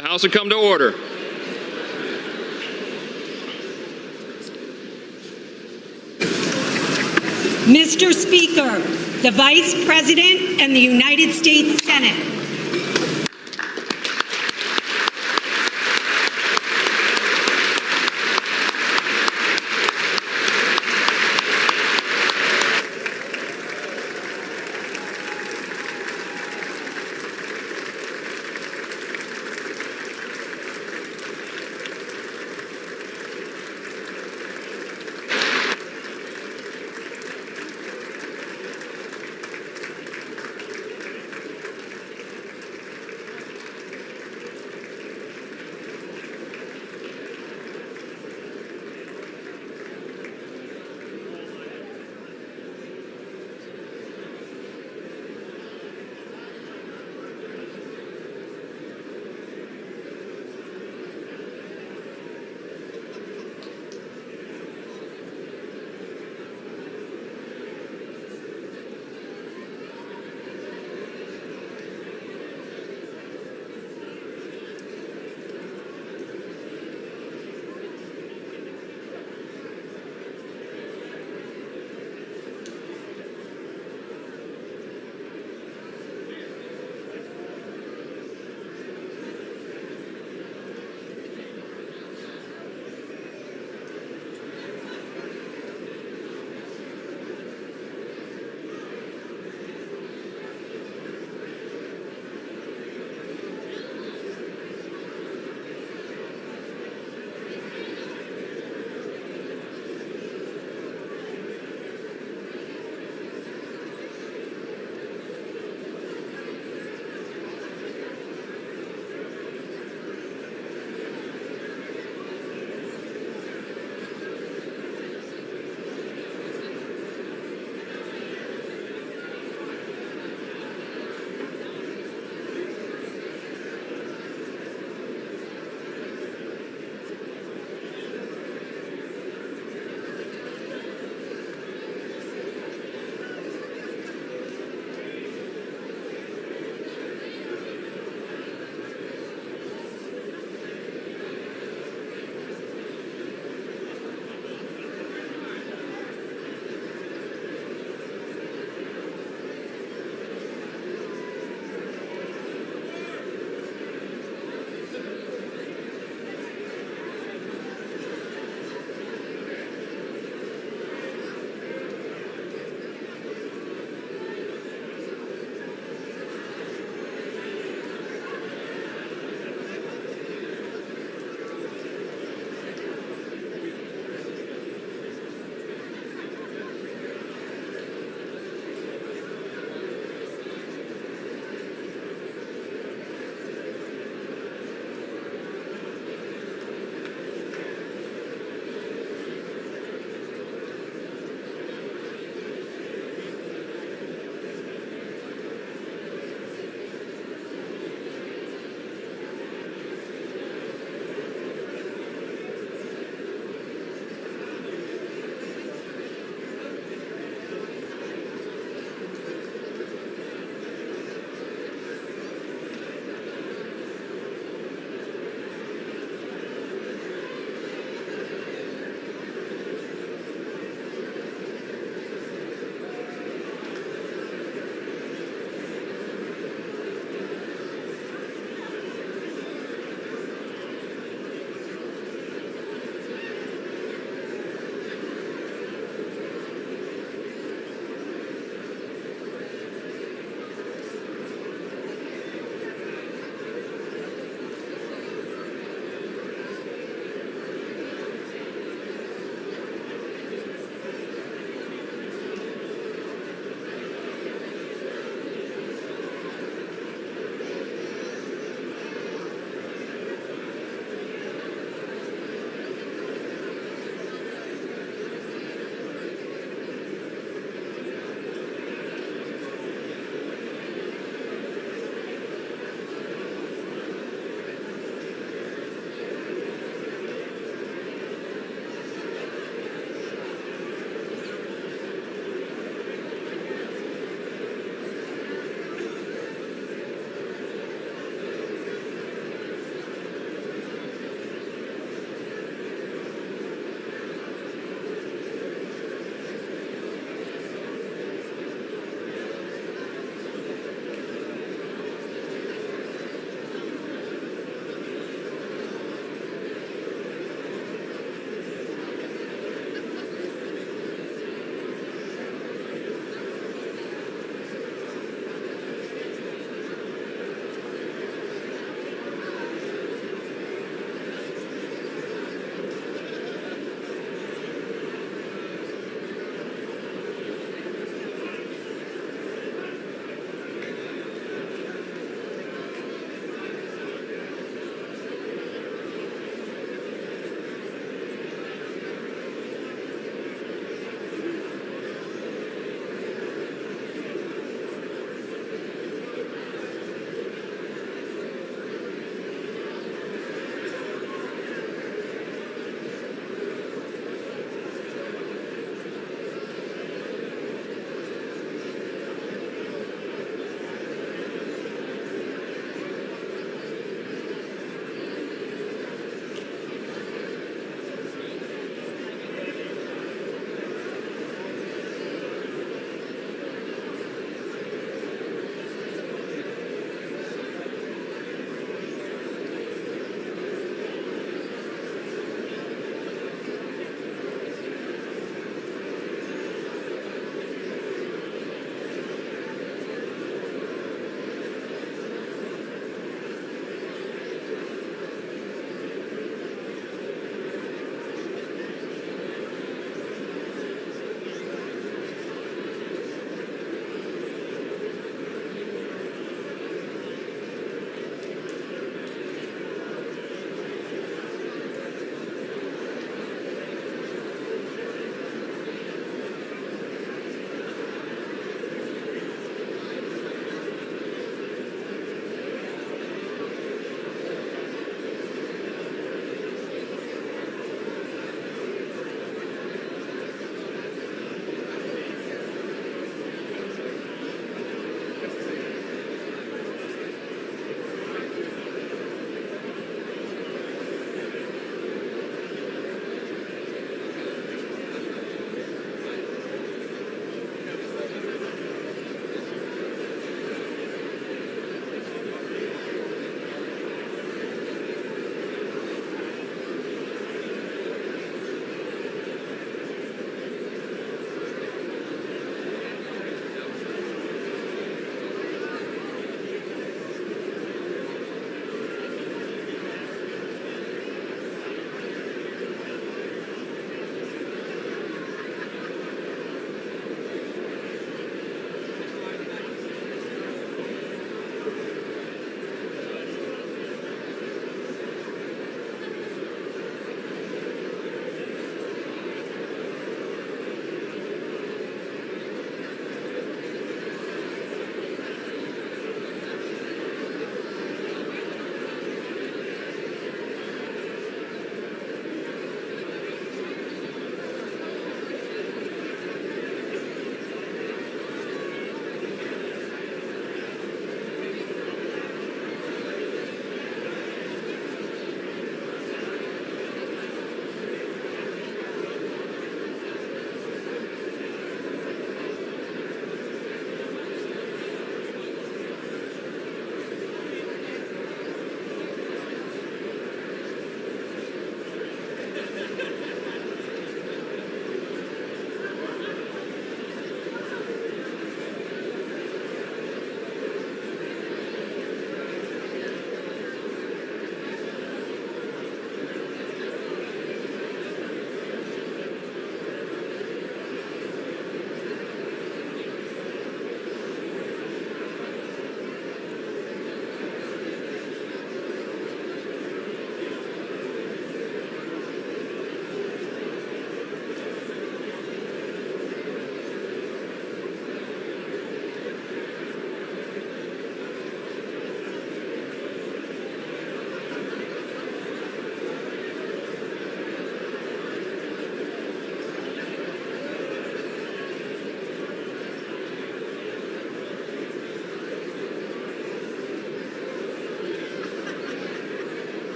The House will come to order. Mr. Speaker, the Vice President and the United States Senate.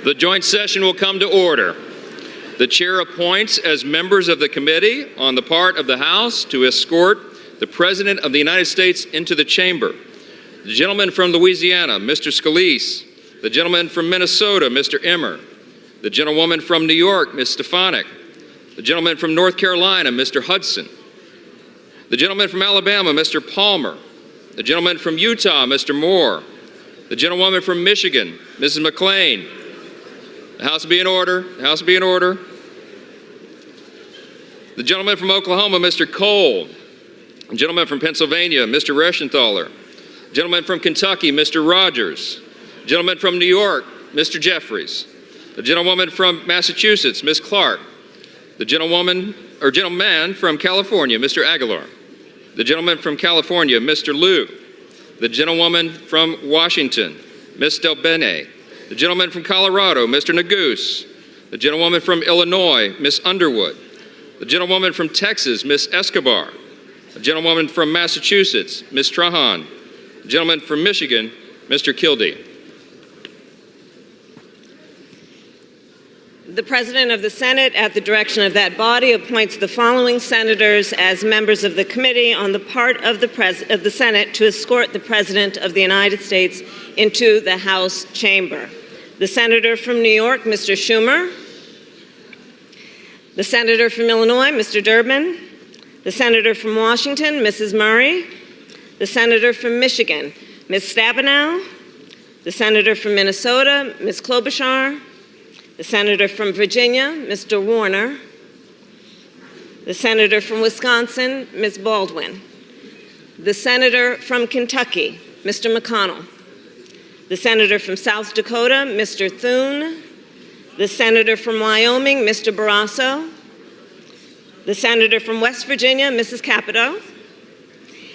The joint session will come to order. The chair appoints as members of the committee on the part of the House to escort the President of the United States into the chamber. The gentleman from Louisiana, Mr. Scalise. The gentleman from Minnesota, Mr. Emmer. The gentlewoman from New York, Ms. Stefanik. The gentleman from North Carolina, Mr. Hudson. The gentleman from Alabama, Mr. Palmer. The gentleman from Utah, Mr. Moore. The gentlewoman from Michigan, Mrs. McClain. The House will be in order. The House will be in order. The gentleman from Oklahoma, Mr. Cole. The gentleman from Pennsylvania, Mr. Reschenthaler. The gentleman from Kentucky, Mr. Rogers. The gentleman from New York, Mr. Jeffries. The gentlewoman from Massachusetts, Ms. Clark. The gentleman from California, Mr. Aguilar. The gentleman from California, Mr. Liu. The gentlewoman from Washington, Ms. Delbene. The gentleman from Colorado, Mr. Neguse. The gentlewoman from Illinois, Ms. Underwood. The gentlewoman from Texas, Ms. Escobar. The gentlewoman from Massachusetts, Ms. Trahan. The gentleman from Michigan, Mr. Kildee. The President of the Senate, at the direction of that body, appoints the following senators as members of the committee on the part of the Senate to escort the President of the United States into the House chamber. The Senator from New York, Mr. Schumer. The Senator from Illinois, Mr. Durbin. The Senator from Washington, Mrs. Murray. The Senator from Michigan, Ms. Stabenow. The Senator from Minnesota, Ms. Klobuchar. The Senator from Virginia, Mr. Warner. The Senator from Wisconsin, Ms. Baldwin. The Senator from Kentucky, Mr. McConnell. The Senator from South Dakota, Mr. Thune. The Senator from Wyoming, Mr. Barrasso. The Senator from West Virginia, Mrs. Capito.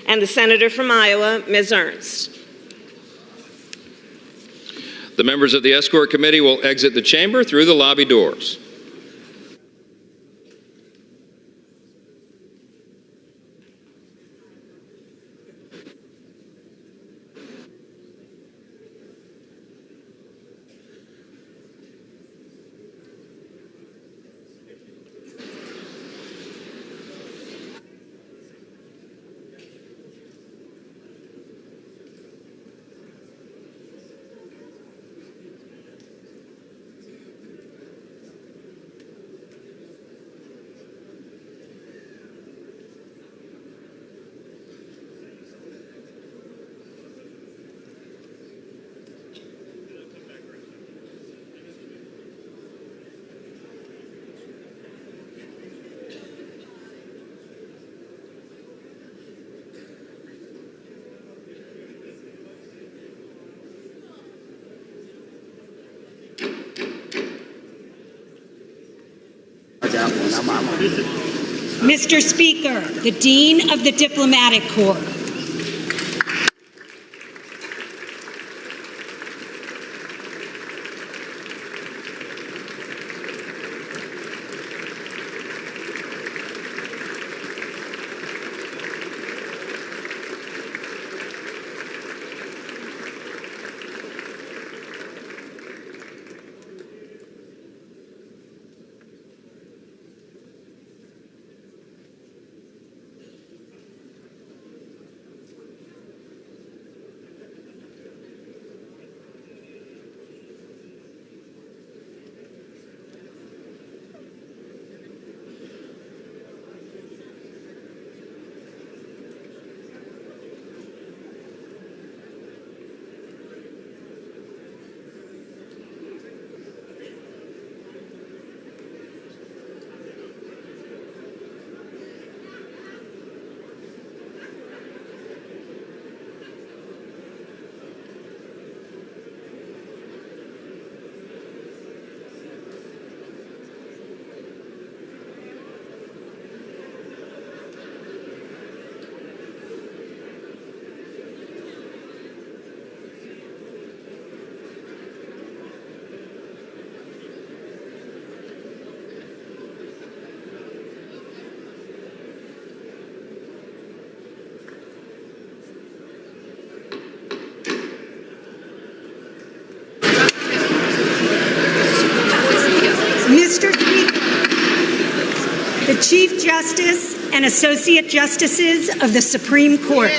And the Senator from Iowa, Ms. Ernst. The members of the escort committee will exit the chamber through the lobby doors. Mr. Speaker, the Dean of the Diplomatic Corps. Justice and Associate Justices of the Supreme Court.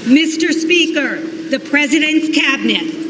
Mr. Speaker, the President's Cabinet.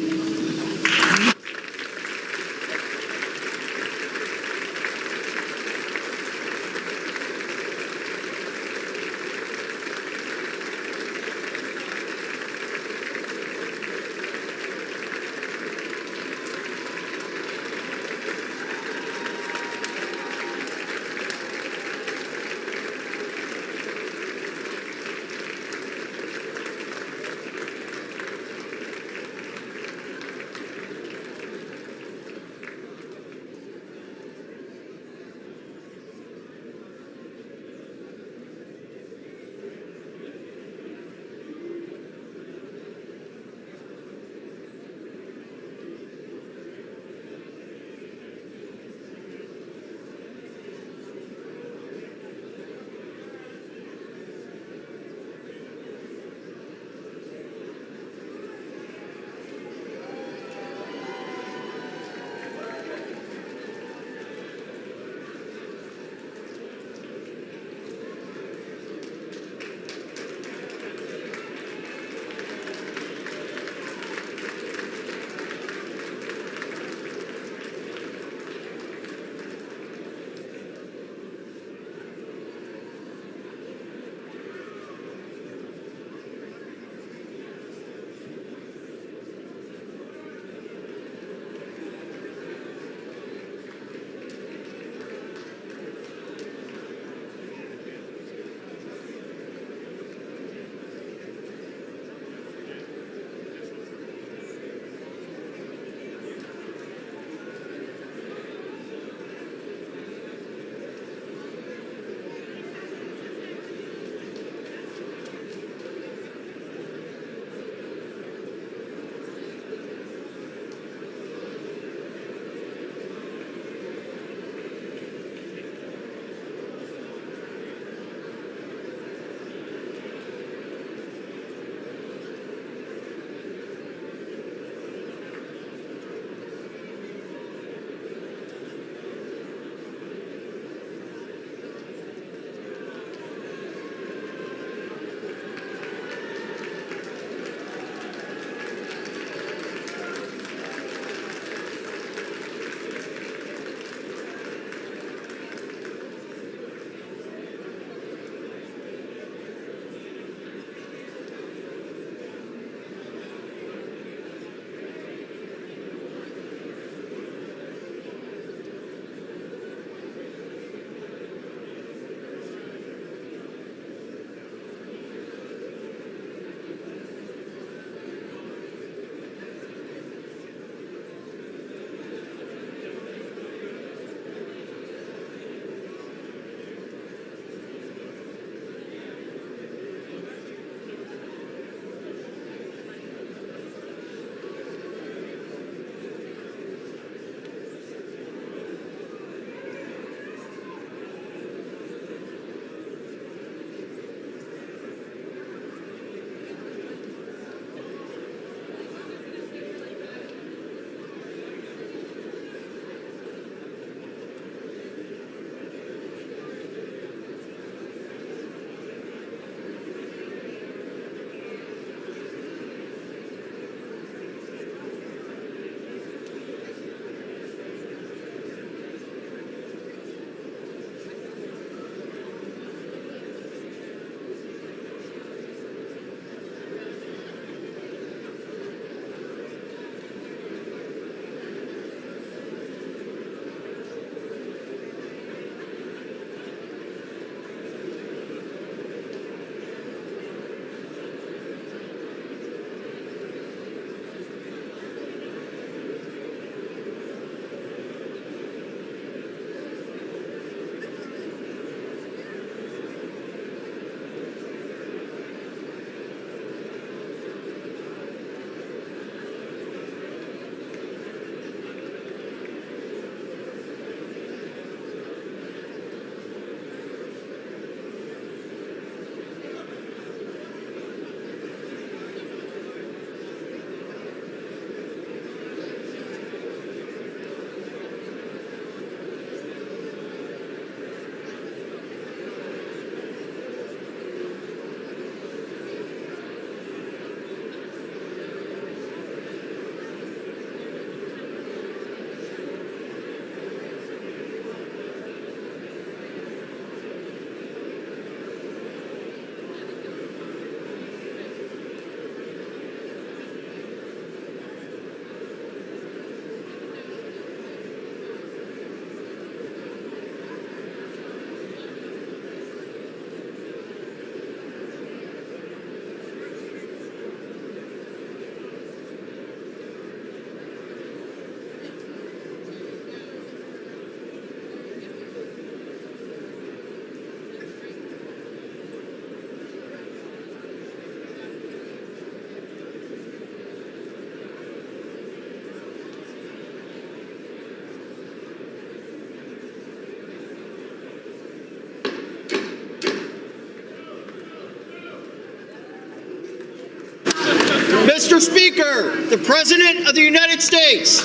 Mr. Speaker, the President of the United States.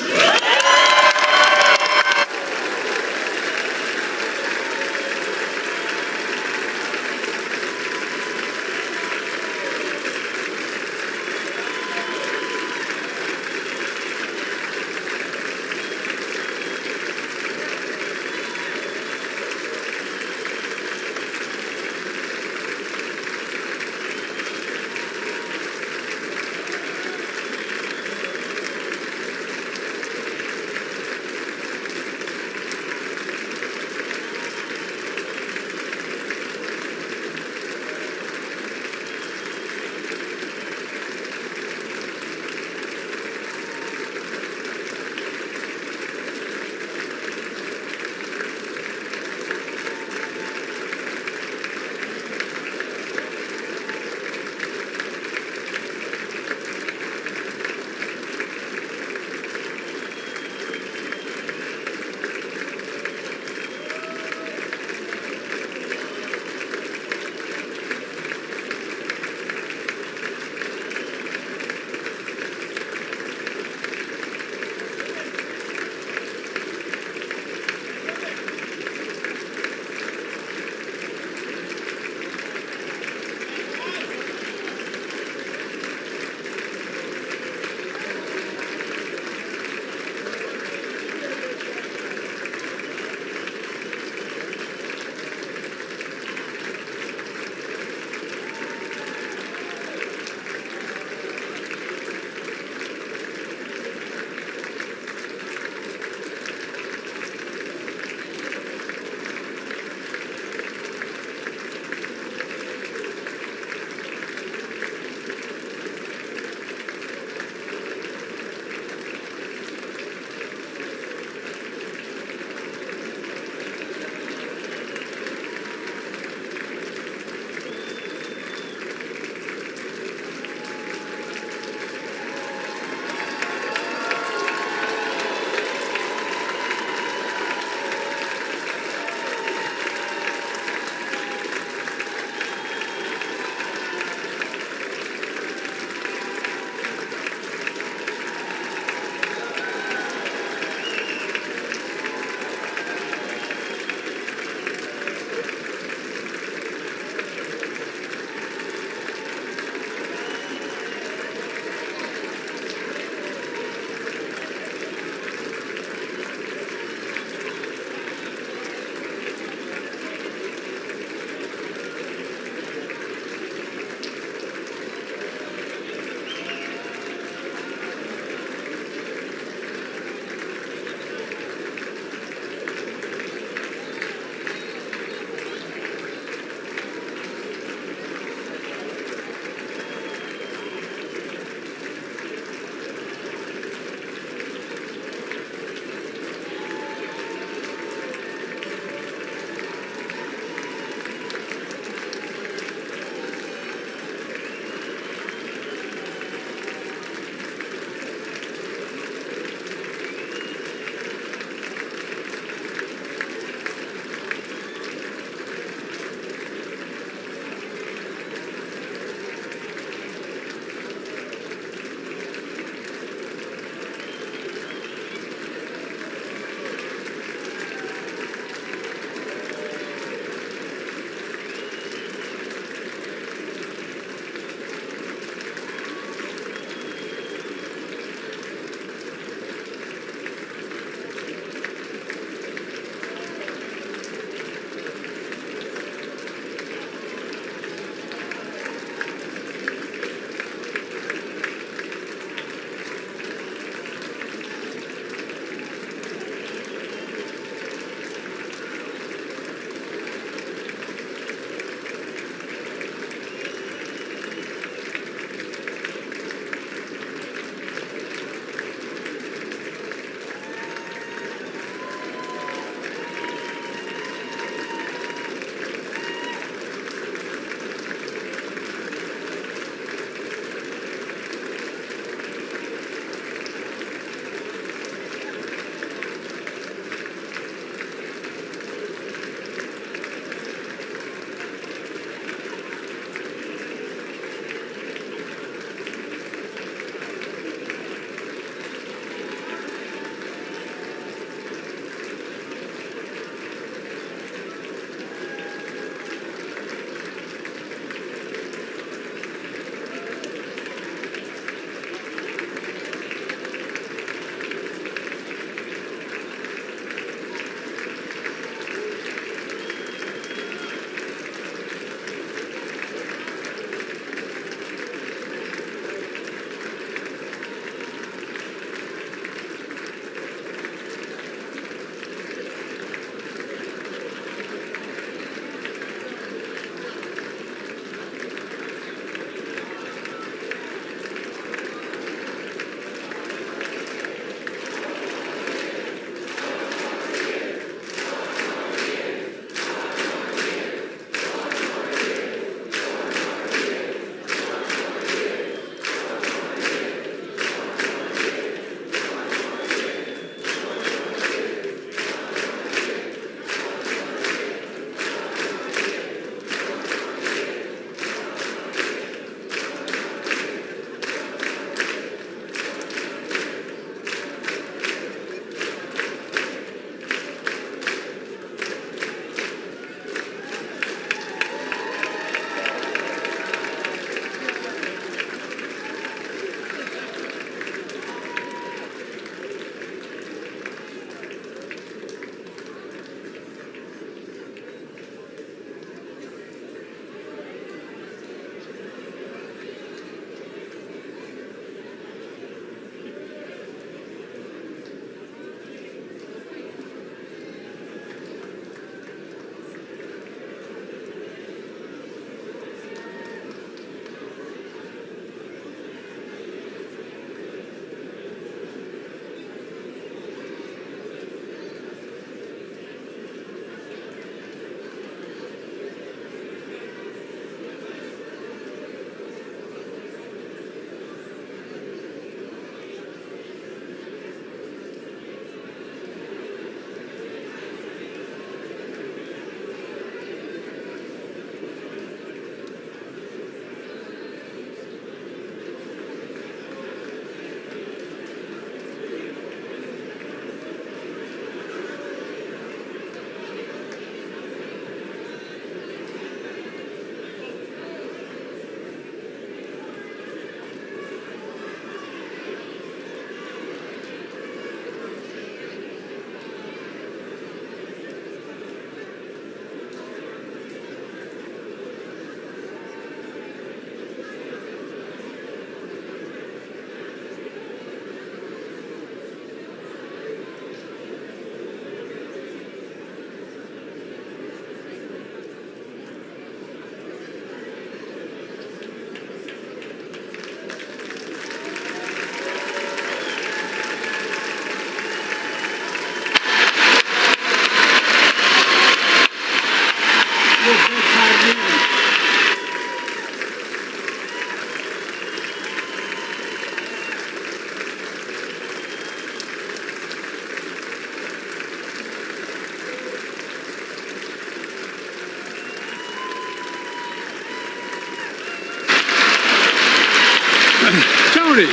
Moody.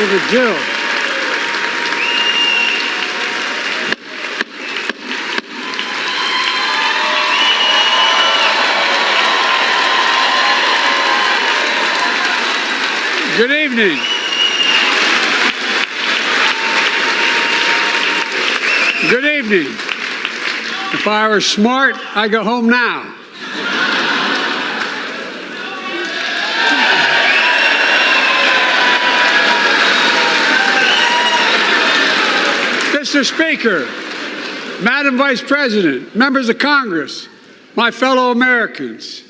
Senator Gill. Good evening. Good evening. If I were smart, I'd go home now. Mr. Speaker, Madam Vice President, members of Congress, my fellow Americans,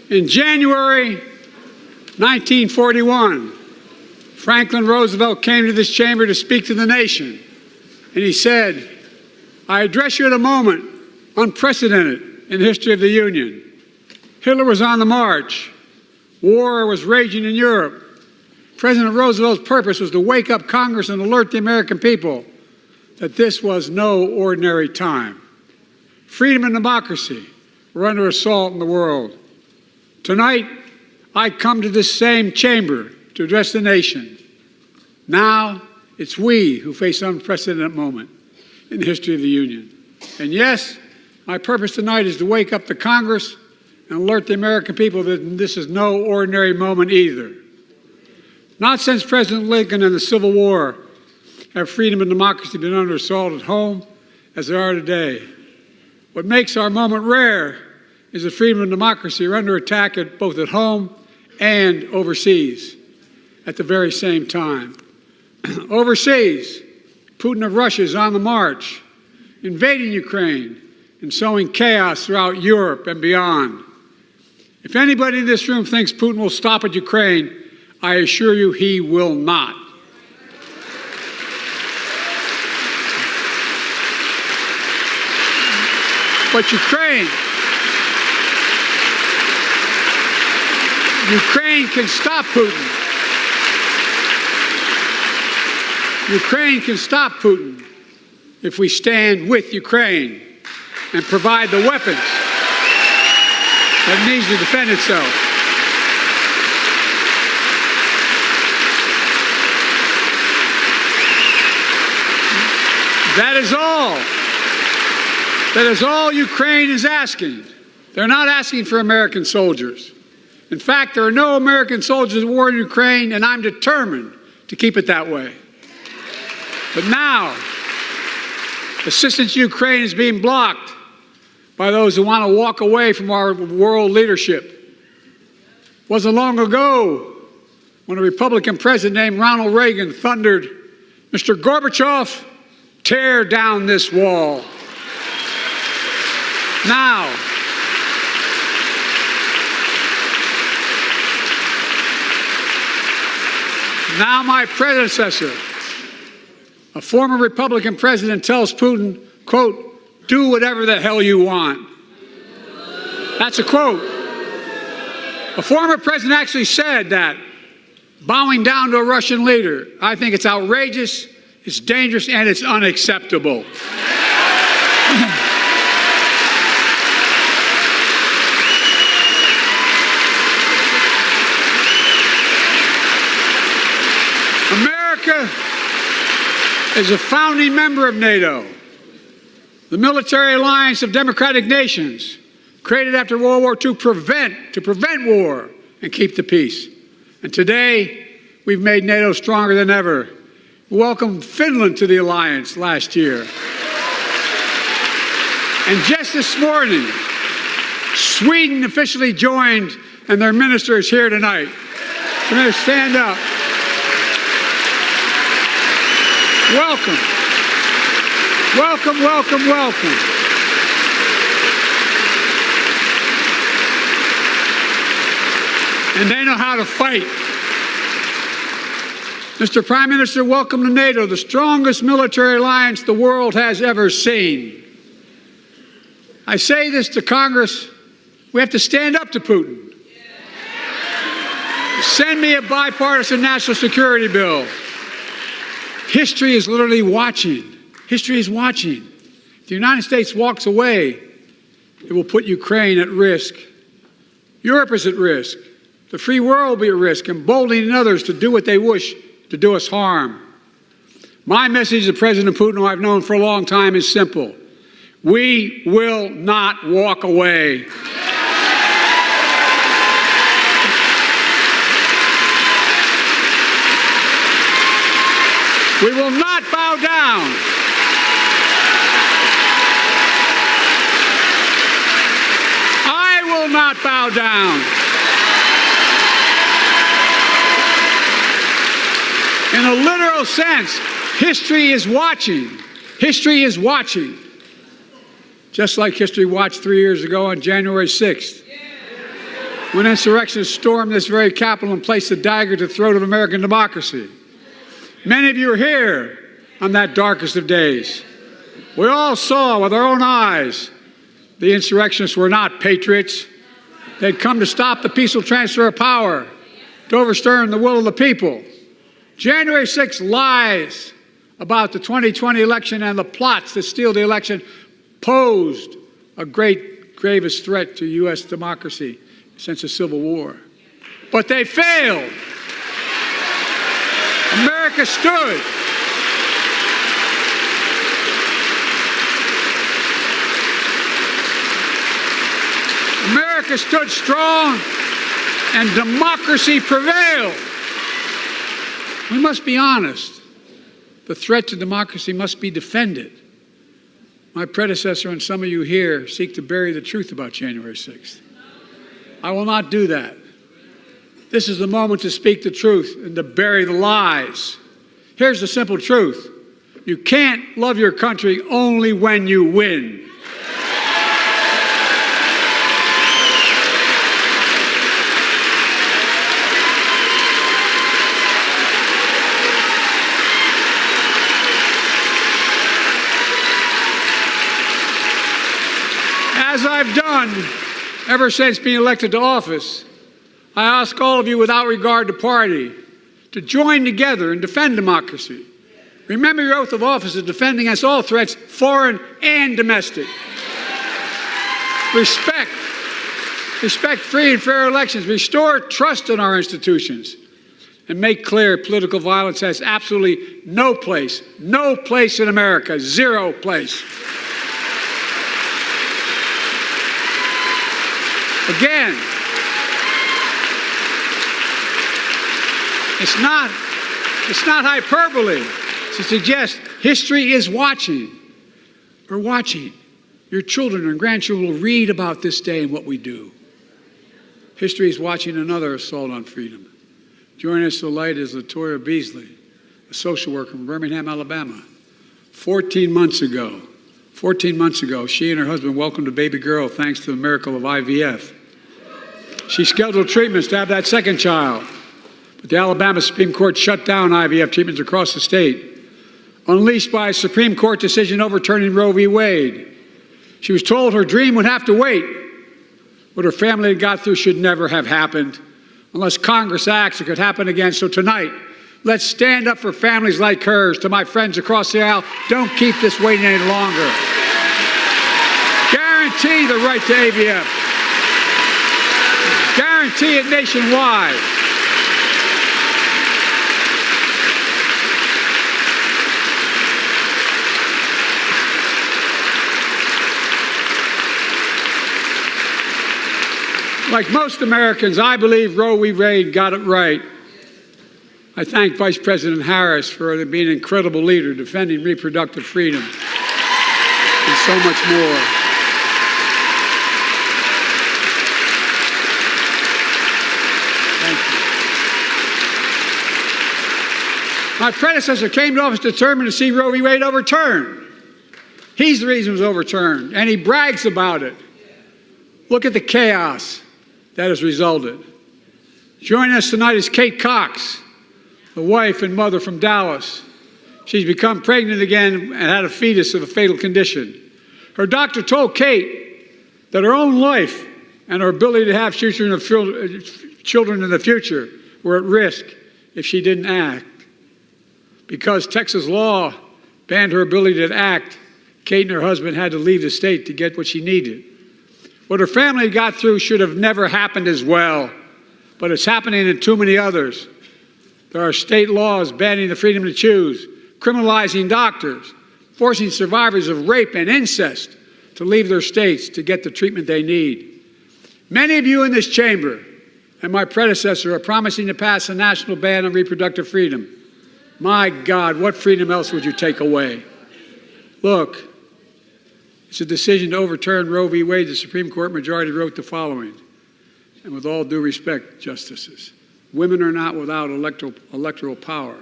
in January 1941, Franklin Roosevelt came to this chamber to speak to the nation, and he said, "I address you at a moment unprecedented in the history of the Union. Hitler was on the march. War was raging in Europe. President Roosevelt's purpose was to wake up Congress and alert the American people that this was no ordinary time. Freedom and democracy were under assault in the world. Tonight, I come to this same chamber to address the nation. Now, it's we who face an unprecedented moment in the history of the Union. And yes, my purpose tonight is to wake up the Congress and alert the American people that this is no ordinary moment either. Not since President Lincoln and the Civil War have freedom and democracy been under assault at home as they are today. What makes our moment rare is that freedom and democracy are under attack both at home and overseas at the very same time. Overseas, Putin of Russia is on the march, invading Ukraine and sowing chaos throughout Europe and beyond. If anybody in this room thinks Putin will stop at Ukraine, I assure you he will not. But Ukraine can stop Putin. Ukraine can stop Putin if we stand with Ukraine and provide the weapons that it needs to defend itself. That is all. That is all Ukraine is asking. They're not asking for American soldiers. In fact, there are no American soldiers at war in Ukraine, and I'm determined to keep it that way. But now, assistance to Ukraine is being blocked by those who want to walk away from our world leadership. It wasn't long ago when a Republican president named Ronald Reagan thundered, "Mr. Gorbachev, tear down this wall." Now my predecessor, a former Republican president, tells Putin, quote, "Do whatever the hell you want." That's a quote. A former president actually said that, bowing down to a Russian leader. I think it's outrageous, it's dangerous, and it's unacceptable. America is a founding member of NATO, the military alliance of democratic nations created after World War II to prevent war and keep the peace. And today, we've made NATO stronger than ever. We welcomed Finland to the alliance last year. And just this morning, Sweden officially joined, and their minister is here tonight. Come here, stand up. Welcome. Welcome, welcome, welcome. And they know how to fight. Mr. Prime Minister, welcome to NATO, the strongest military alliance the world has ever seen. I say this to Congress, we have to stand up to Putin. Send me a bipartisan national security bill. History is literally watching. History is watching. If the United States walks away, it will put Ukraine at risk. Europe is at risk. The free world will be at risk, emboldening others to do what they wish to do us harm. My message to President Putin, who I've known for a long time, is simple. We will not walk away. We will not bow down. I will not bow down. In a literal sense, history is watching. History is watching. Just like history watched 3 years ago on January 6th, when insurrectionists stormed this very Capitol and placed a dagger to the throat of American democracy. Many of you were here on that darkest of days. We all saw with our own eyes the insurrectionists were not patriots. They'd come to stop the peaceful transfer of power, to overturn the will of the people. January 6th lies about the 2020 election and the plots that steal the election posed a gravest threat to U.S. democracy since the Civil War. But they failed. America stood. America stood strong and democracy prevailed. We must be honest. The threat to democracy must be defended. My predecessor and some of you here seek to bury the truth about January 6th. I will not do that. This is the moment to speak the truth and to bury the lies. Here's the simple truth. You can't love your country only when you win. As I've done ever since being elected to office, I ask all of you without regard to party to join together and defend democracy. Remember your oath of office is defending against all threats, foreign and domestic. Respect free and fair elections, restore trust in our institutions, and make clear political violence has absolutely no place in America, zero place. Again, it's not hyperbole to suggest history is watching. We're watching. Your children and grandchildren will read about this day and what we do. History is watching another assault on freedom. Joining us tonight is Latoya Beasley, a social worker from Birmingham, Alabama. 14 months ago, she and her husband welcomed a baby girl thanks to the miracle of IVF. She scheduled treatments to have that second child, but the Alabama Supreme Court shut down IVF treatments across the state, unleashed by a Supreme Court decision overturning Roe v. Wade. She was told her dream would have to wait. What her family had got through should never have happened. Unless Congress acts, it could happen again. So tonight, let's stand up for families like hers. To my friends across the aisle, don't keep this waiting any longer. Guarantee the right to AVF. Guarantee it nationwide. Like most Americans, I believe Roe v. Wade got it right. I thank Vice President Harris for being an incredible leader, defending reproductive freedom, and so much more. Thank you. My predecessor came to office determined to see Roe v. Wade overturned. He's the reason it was overturned, and he brags about it. Look at the chaos that has resulted. Joining us tonight is Kate Cox, the wife and mother from Dallas. She's become pregnant again and had a fetus of a fatal condition. Her doctor told Kate that our own life and our ability to have children in the future were at risk if she didn't act. Because Texas law banned her ability to act, Kate and her husband had to leave the state to get what she needed. What her family got through should have never happened as well, but it's happening in too many others. There are state laws banning the freedom to choose, criminalizing doctors, forcing survivors of rape and incest to leave their states to get the treatment they need. Many of you in this chamber and my predecessor are promising to pass a national ban on reproductive freedom. My God, what freedom else would you take away? Look, it's a decision to overturn Roe v. Wade. The Supreme Court majority wrote the following, and with all due respect, justices, women are not without electoral power.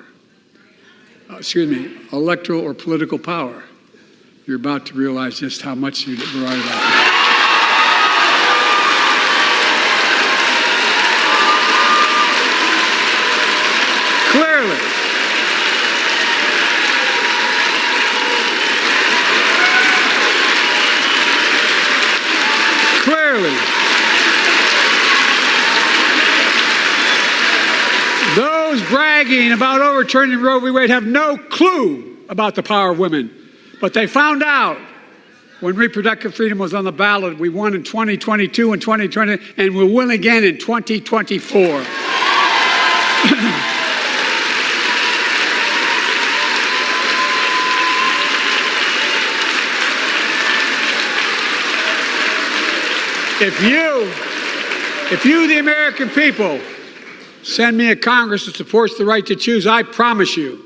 Electoral or political power. You're about to realize just how much you're right about that. Clearly, those bragging about overturning Roe v. Wade have no clue about the power of women. But they found out when reproductive freedom was on the ballot. We won in 2022 and 2020, and we'll win again in 2024. If you, the American people, send me a Congress that supports the right to choose, I promise you,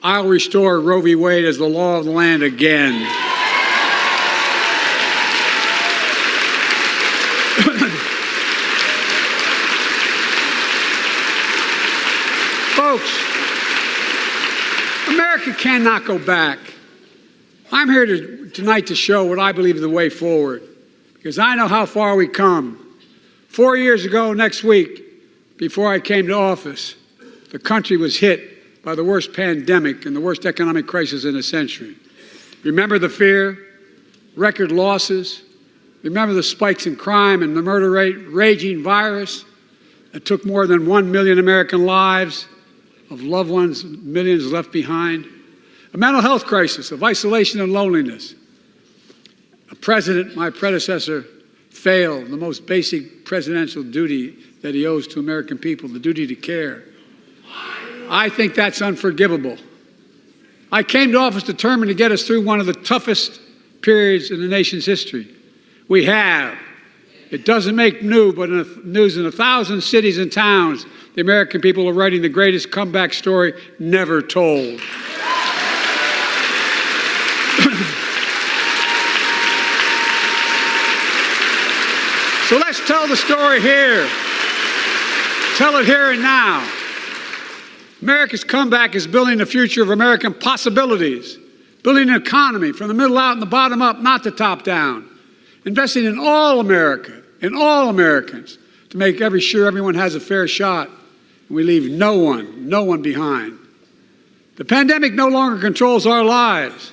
I'll restore Roe v. Wade as the law of the land again. Folks, America cannot go back. I'm here tonight to show what I believe is the way forward, because I know how far we come. 4 years ago next week, before I came to office, the country was hit by the worst pandemic and the worst economic crisis in a century. Remember the fear, record losses? Remember the spikes in crime and the murder rate, raging virus that took more than 1 million American lives, of loved ones, millions left behind? A mental health crisis of isolation and loneliness. A president, my predecessor, failed the most basic presidential duty that he owes to American people, the duty to care. I think that's unforgivable. I came to office determined to get us through one of the toughest periods in the nation's history. We have. It doesn't make news, but in 1,000 cities and towns, the American people are writing the greatest comeback story never told. So let's tell the story here. Tell it here and now. America's comeback is building the future of American possibilities, building an economy from the middle out and the bottom up, not the top down, investing in all America, in all Americans, to make sure everyone has a fair shot, and we leave no one behind. The pandemic no longer controls our lives.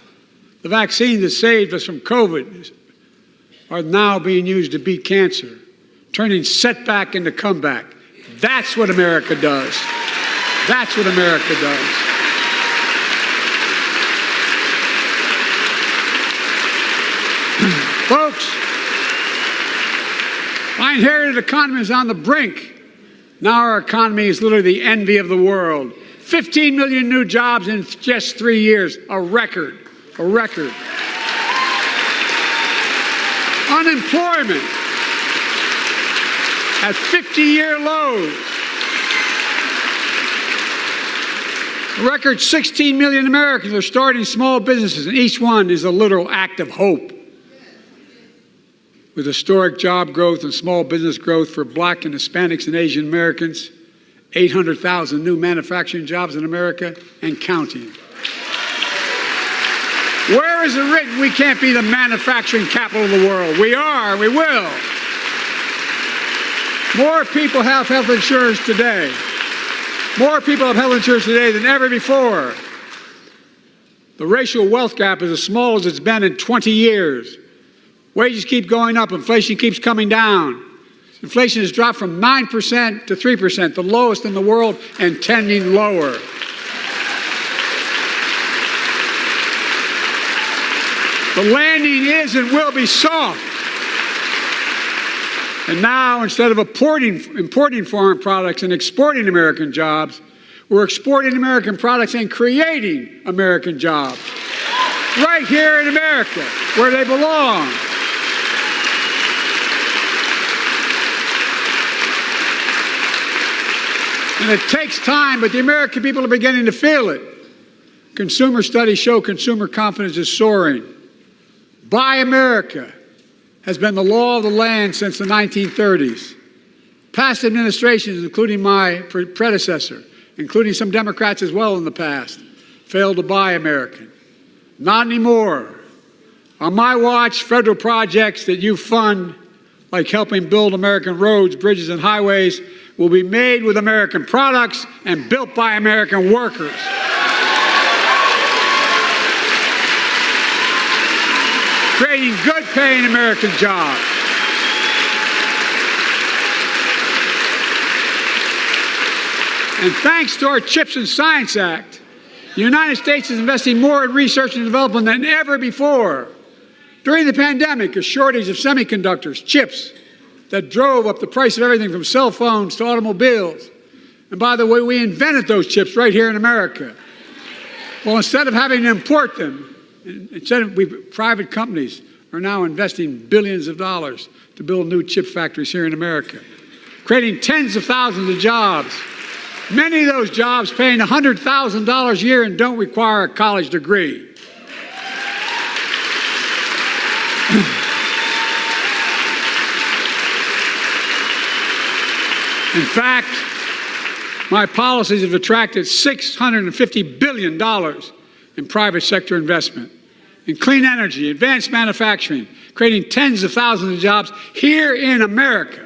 The vaccines that saved us from COVID are now being used to beat cancer, turning setback into comeback. That's what America does. That's what America does. Folks, my inherited economy is on the brink. Now our economy is literally the envy of the world. 15 million new jobs in just 3 years, a record, a record. Unemployment at 50-year lows. A record 16 million Americans are starting small businesses, and each one is a literal act of hope. With historic job growth and small business growth for Black and Hispanics and Asian Americans, 800,000 new manufacturing jobs in America and counting. Where is it written we can't be the manufacturing capital of the world? We are, we will. More people have health insurance today. More people have health insurance today than ever before. The racial wealth gap is as small as it's been in 20 years. Wages keep going up. Inflation keeps coming down. Inflation has dropped from 9% to 3%, the lowest in the world and tending lower. The landing is and will be soft. And now, instead of importing foreign products and exporting American jobs, we're exporting American products and creating American jobs. Right here in America, where they belong. And it takes time, but the American people are beginning to feel it. Consumer studies show consumer confidence is soaring. Buy America has been the law of the land since the 1930s. Past administrations, including my predecessor, including some Democrats as well in the past, failed to buy American. Not anymore. On my watch, federal projects that you fund, like helping build American roads, bridges, and highways, will be made with American products and built by American workers. Creating good-paying American jobs. And thanks to our CHIPS and Science Act, the United States is investing more in research and development than ever before. During the pandemic, a shortage of semiconductors, chips, that drove up the price of everything from cell phones to automobiles. And by the way, we invented those chips right here in America. Well, instead of having to import them, private companies are now investing billions of dollars to build new chip factories here in America, creating tens of thousands of jobs. Many of those jobs paying $100,000 a year and don't require a college degree. In fact, my policies have attracted $650 billion in private sector investment in clean energy, advanced manufacturing, creating tens of thousands of jobs here in America.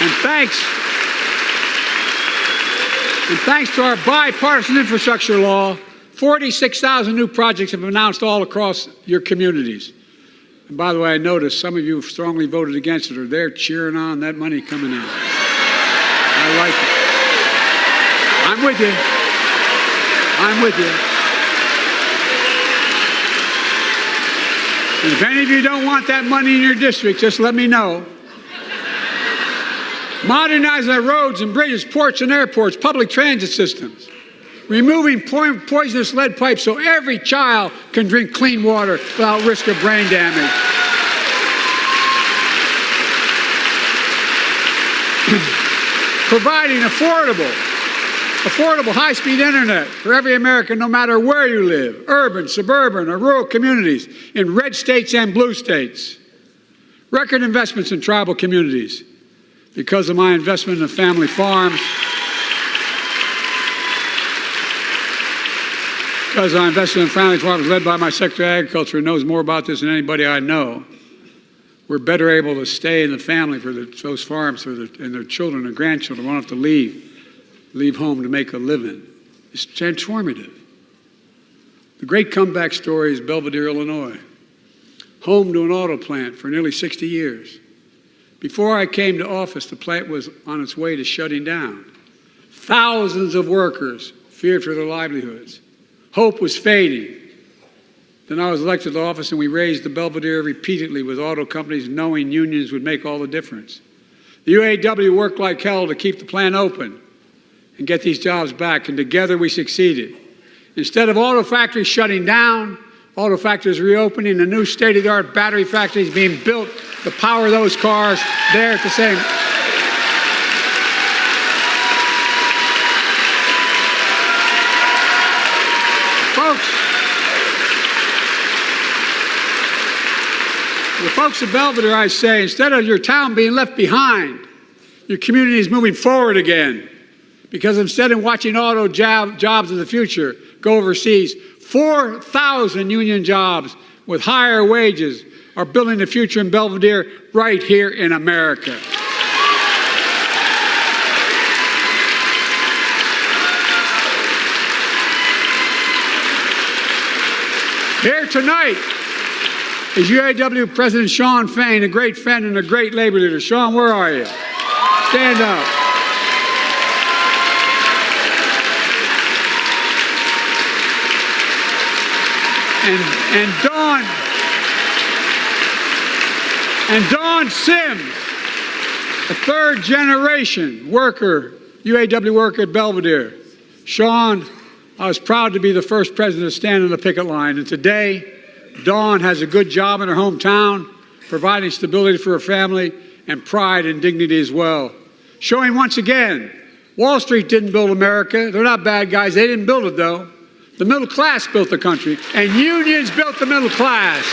And thanks to our bipartisan infrastructure law, 46,000 new projects have been announced all across your communities. And by the way, I noticed some of you strongly voted against it, or they're cheering on that money coming in. I like it. I'm with you. I'm with you. And if any of you don't want that money in your district, just let me know. Modernizing our roads and bridges, ports and airports, public transit systems. Removing poisonous lead pipes so every child can drink clean water without risk of brain damage. Providing affordable high-speed internet for every American, no matter where you live, urban, suburban, or rural communities, in red states and blue states. Record investments in tribal communities. Because of my investment in family farms, because I invested in family farms led by my Secretary of Agriculture, who knows more about this than anybody I know, we're better able to stay in the family for those farms and their children and grandchildren won't have to leave home to make a living. It's transformative. The great comeback story is Belvidere, Illinois, home to an auto plant for nearly 60 years. Before I came to office, the plant was on its way to shutting down. Thousands of workers feared for their livelihoods. Hope was fading. Then I was elected to office and we raised the Belvidere repeatedly with auto companies knowing unions would make all the difference. The UAW worked like hell to keep the plant open and get these jobs back, and together we succeeded. Instead of auto factories shutting down, auto factories reopening, a new state-of-the-art battery factories being built to power those cars there at the same. The folks of Belvidere, I say, instead of your town being left behind, your community is moving forward again. Because instead of watching auto jobs in the future go overseas, 4,000 union jobs with higher wages are building the future in Belvidere right here in America. Here tonight is UAW President Shawn Fain, a great friend and a great labor leader. Shawn, where are you? Stand up. And Dawn Sims, a third-generation worker, UAW worker at Belvedere. Shawn, I was proud to be the first president to stand on the picket line, and today, Dawn has a good job in her hometown, providing stability for her family and pride and dignity as well. Showing once again, Wall Street didn't build America. They're not bad guys. They didn't build it, though. The middle class built the country, and unions built the middle class.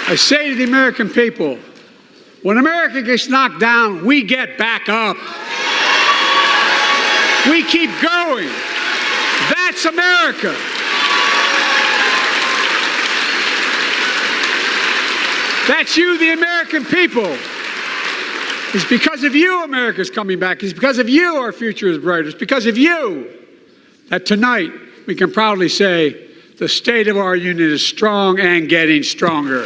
I say to the American people, when America gets knocked down, we get back up. We keep going. That's America. That's you, the American people. It's because of you America's coming back. It's because of you our future is brighter. It's because of you that tonight we can proudly say the state of our union is strong and getting stronger.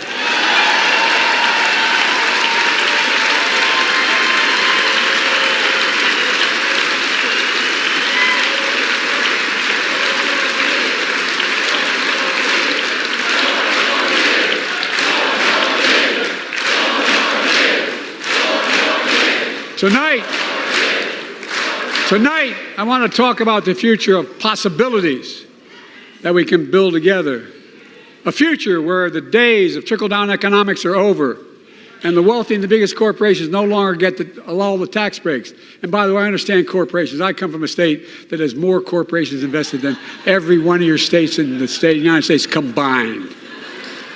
Tonight, I want to talk about the future of possibilities that we can build together. A future where the days of trickle-down economics are over and the wealthy and the biggest corporations no longer get all the tax breaks. And by the way, I understand corporations. I come from a state that has more corporations invested than every one of your states in the state of the United States combined.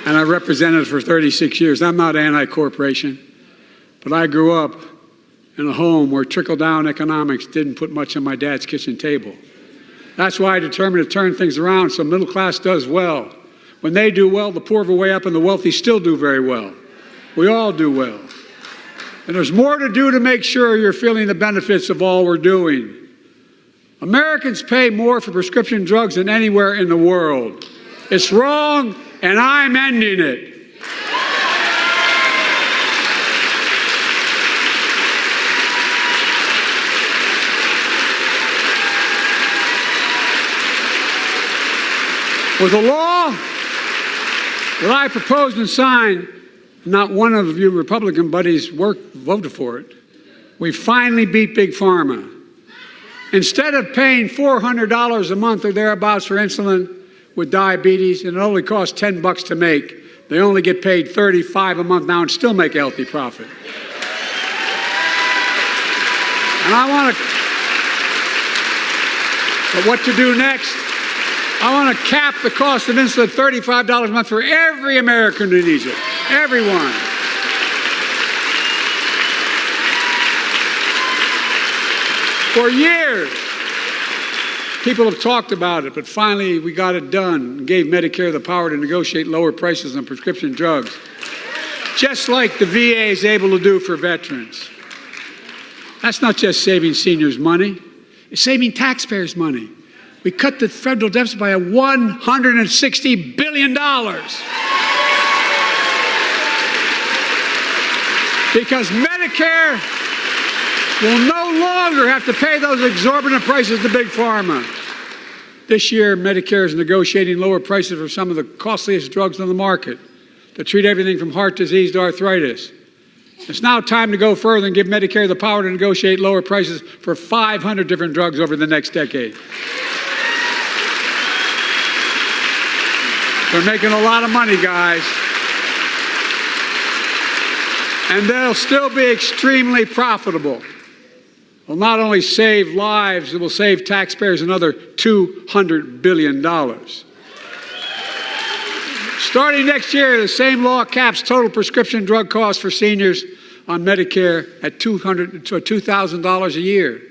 And I represented it for 36 years. I'm not anti-corporation, but I grew up in a home where trickle-down economics didn't put much on my dad's kitchen table. That's why I determined to turn things around so middle class does well. When they do well, the poor go way up and the wealthy still do very well. We all do well. And there's more to do to make sure you're feeling the benefits of all we're doing. Americans pay more for prescription drugs than anywhere in the world. It's wrong, and I'm ending it. With the law that I proposed and signed, not one of you Republican buddies voted for it. We finally beat Big Pharma. Instead of paying $400 a month or thereabouts for insulin with diabetes, and it only costs $10 to make, they only get paid $35 a month now and still make a healthy profit. And but what to do next? I want to cap the cost of insulin at $35 a month for every American who needs it. Everyone. For years, people have talked about it, but finally we got it done and gave Medicare the power to negotiate lower prices on prescription drugs, just like the VA is able to do for veterans. That's not just saving seniors money, it's saving taxpayers money. We cut the federal deficit by $160 billion. Because Medicare will no longer have to pay those exorbitant prices to Big Pharma. This year, Medicare is negotiating lower prices for some of the costliest drugs on the market to treat everything from heart disease to arthritis. It's now time to go further and give Medicare the power to negotiate lower prices for 500 different drugs over the next decade. They're making a lot of money, guys. And they'll still be extremely profitable. Will not only save lives, it will save taxpayers another $200 billion. Starting next year, the same law caps total prescription drug costs for seniors on Medicare at $2,000 a year,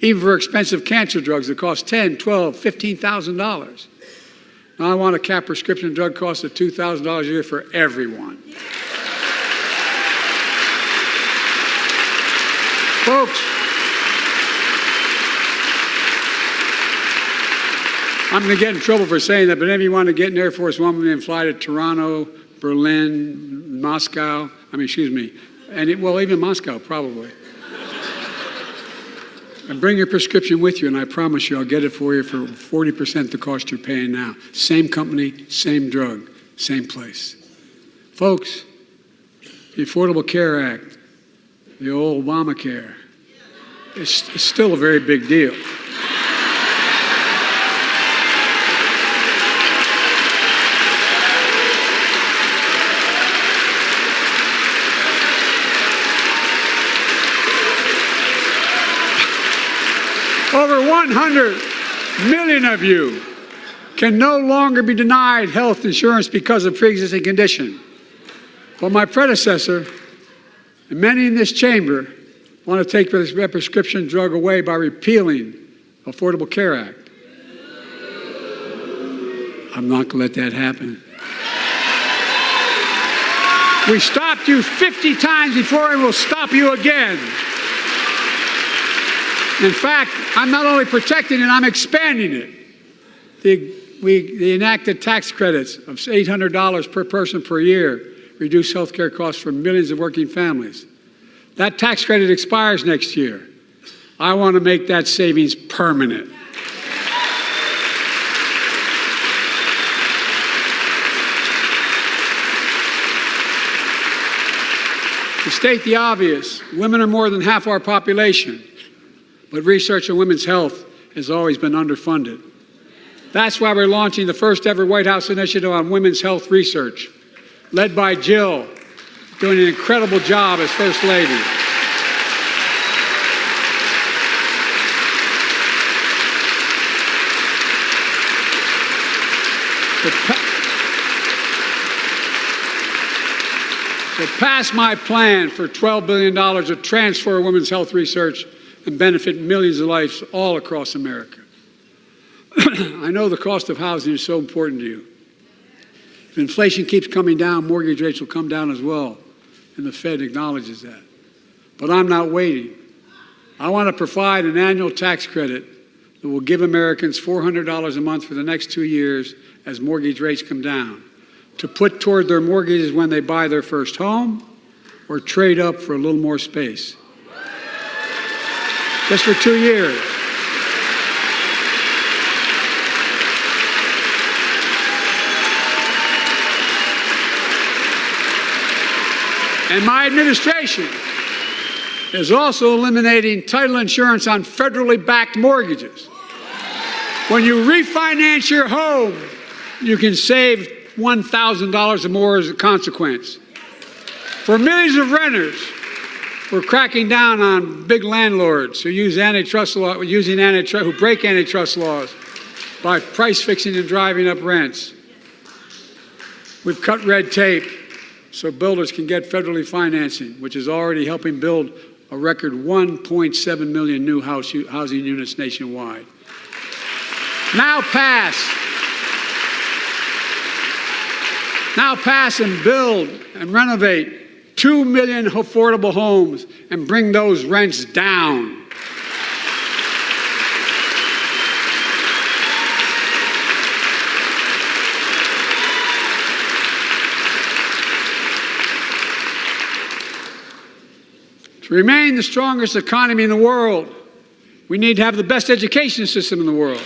even for expensive cancer drugs that cost $10,000, $12,000, $15,000. Now I want to cap prescription drug costs at $2,000 a year for everyone. Folks, I'm going to get in trouble for saying that, but if you want to get an Air Force One and fly to Toronto, Berlin, Moscow, even Moscow, probably. And bring your prescription with you, and I promise you I'll get it for you for 40% the cost you're paying now. Same company, same drug, same place. Folks, the Affordable Care Act, the old Obamacare, is still a very big deal. Over 100 million of you can no longer be denied health insurance because of pre-existing condition. But my predecessor, and many in this chamber, want to take this prescription drug away by repealing the Affordable Care Act. I'm not going to let that happen. We stopped you 50 times before, and we'll stop you again. In fact, I'm not only protecting it, I'm expanding it. They enacted tax credits of $800 per person per year, reduce health care costs for millions of working families. That tax credit expires next year. I want to make that savings permanent. To state the obvious, women are more than half our population. But research on women's health has always been underfunded. That's why we're launching the first ever White House initiative on women's health research, led by Jill, doing an incredible job as First Lady. To pass my plan for $12 billion to transfer women's health research and benefit millions of lives all across America. I know the cost of housing is so important to you. If inflation keeps coming down, mortgage rates will come down as well, and the Fed acknowledges that. But I'm not waiting. I want to provide an annual tax credit that will give Americans $400 a month for the next 2 years as mortgage rates come down, to put toward their mortgages when they buy their first home or trade up for a little more space. Just for 2 years. And my administration is also eliminating title insurance on federally backed mortgages. When you refinance your home, you can save $1,000 or more as a consequence. For millions of renters, we're cracking down on big landlords who use antitrust law, who break antitrust laws by price fixing and driving up rents. We've cut red tape so builders can get federally financing, which is already helping build a record 1.7 million new housing units nationwide. Now pass and build and renovate 2 million affordable homes and bring those rents down. To remain the strongest economy in the world, we need to have the best education system in the world.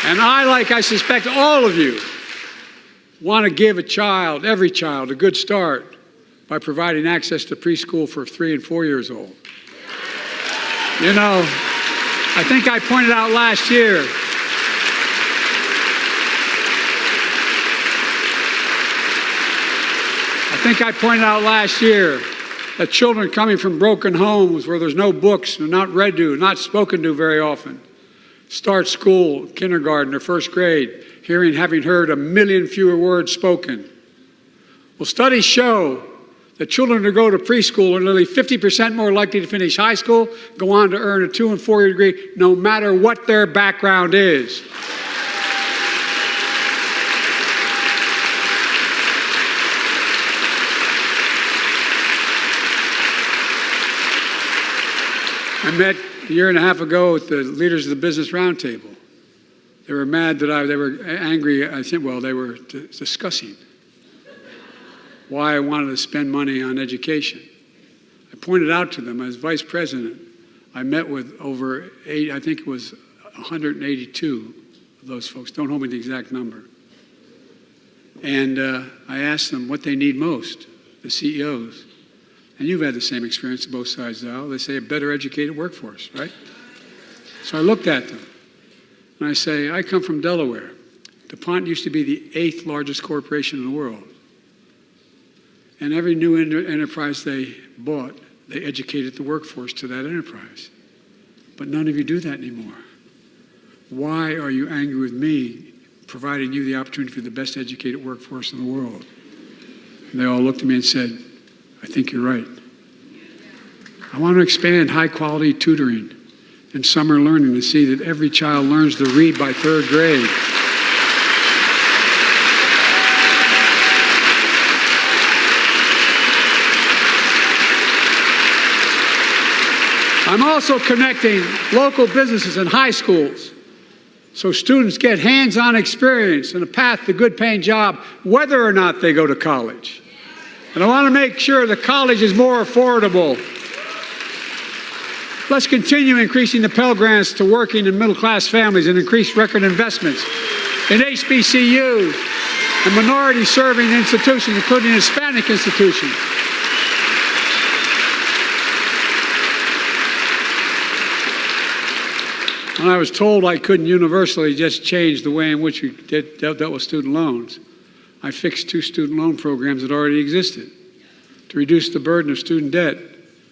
And I suspect all of you, want to give every child, a good start by providing access to preschool for 3 and 4 years old. You know, I think I pointed out last year that children coming from broken homes where there's no books, they're not read to, not spoken to very often, start school, kindergarten, or first grade, having heard 1 million fewer words spoken. Well, studies show that children who go to preschool are nearly 50% more likely to finish high school, go on to earn a 2- and 4-year degree, no matter what their background is. I met a year and a half ago with the leaders of the Business Roundtable. They were mad that they were angry, I think, well, they were discussing why I wanted to spend money on education. I pointed out to them as vice president, I met with over 182 of those folks. Don't hold me to the exact number. And I asked them what they need most, the CEOs. And you've had the same experience on both sides of the aisle. They say a better educated workforce, right? So I looked at them and I say, I come from Delaware. DuPont used to be the 8th largest corporation in the world. And every new enterprise they bought, they educated the workforce to that enterprise. But none of you do that anymore. Why are you angry with me providing you the opportunity for the best educated workforce in the world? And they all looked at me and said, I think you're right. I want to expand high-quality tutoring and summer learning to see that every child learns to read by 3rd grade. I'm also connecting local businesses and high schools so students get hands-on experience and a path to good paying job whether or not they go to college. And I want to make sure the college is more affordable. Let's continue increasing the Pell Grants to working and middle-class families and increase record investments in HBCUs and minority-serving institutions, including Hispanic institutions. When I was told I couldn't universally just change the way in which we dealt with student loans, I fixed 2 student loan programs that already existed to reduce the burden of student debt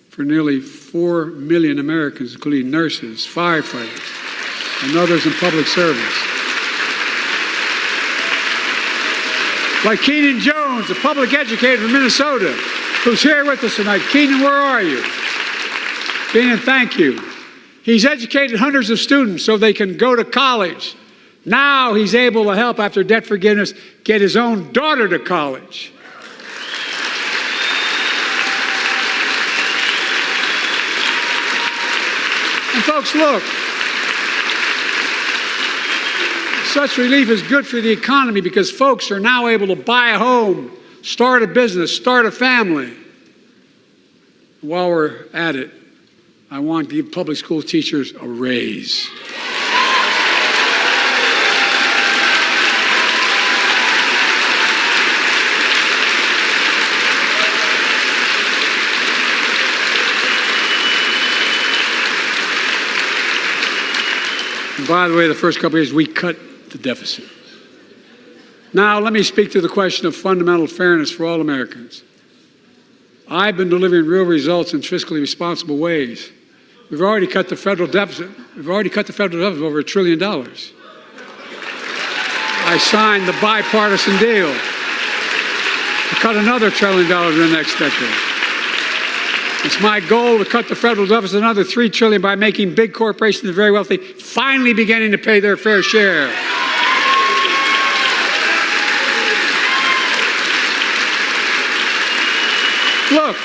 for nearly 4 million Americans, including nurses, firefighters, and others in public service. Like Keenan Jones, a public educator from Minnesota, who's here with us tonight. Keenan, where are you? Keenan, thank you. He's educated hundreds of students so they can go to college. Now he's able to help, after debt forgiveness, get his own daughter to college. And folks, look, such relief is good for the economy because folks are now able to buy a home, start a business, start a family. While we're at it, I want to give public school teachers a raise. And by the way, the first couple of years, we cut the deficit. Now, let me speak to the question of fundamental fairness for all Americans. I've been delivering real results in fiscally responsible ways. We've already cut the federal deficit. Over $1 trillion. I signed the bipartisan deal to cut another $1 trillion in the next decade. It's my goal to cut the federal deficit another $3 trillion by making big corporations and very wealthy finally beginning to pay their fair share. Look,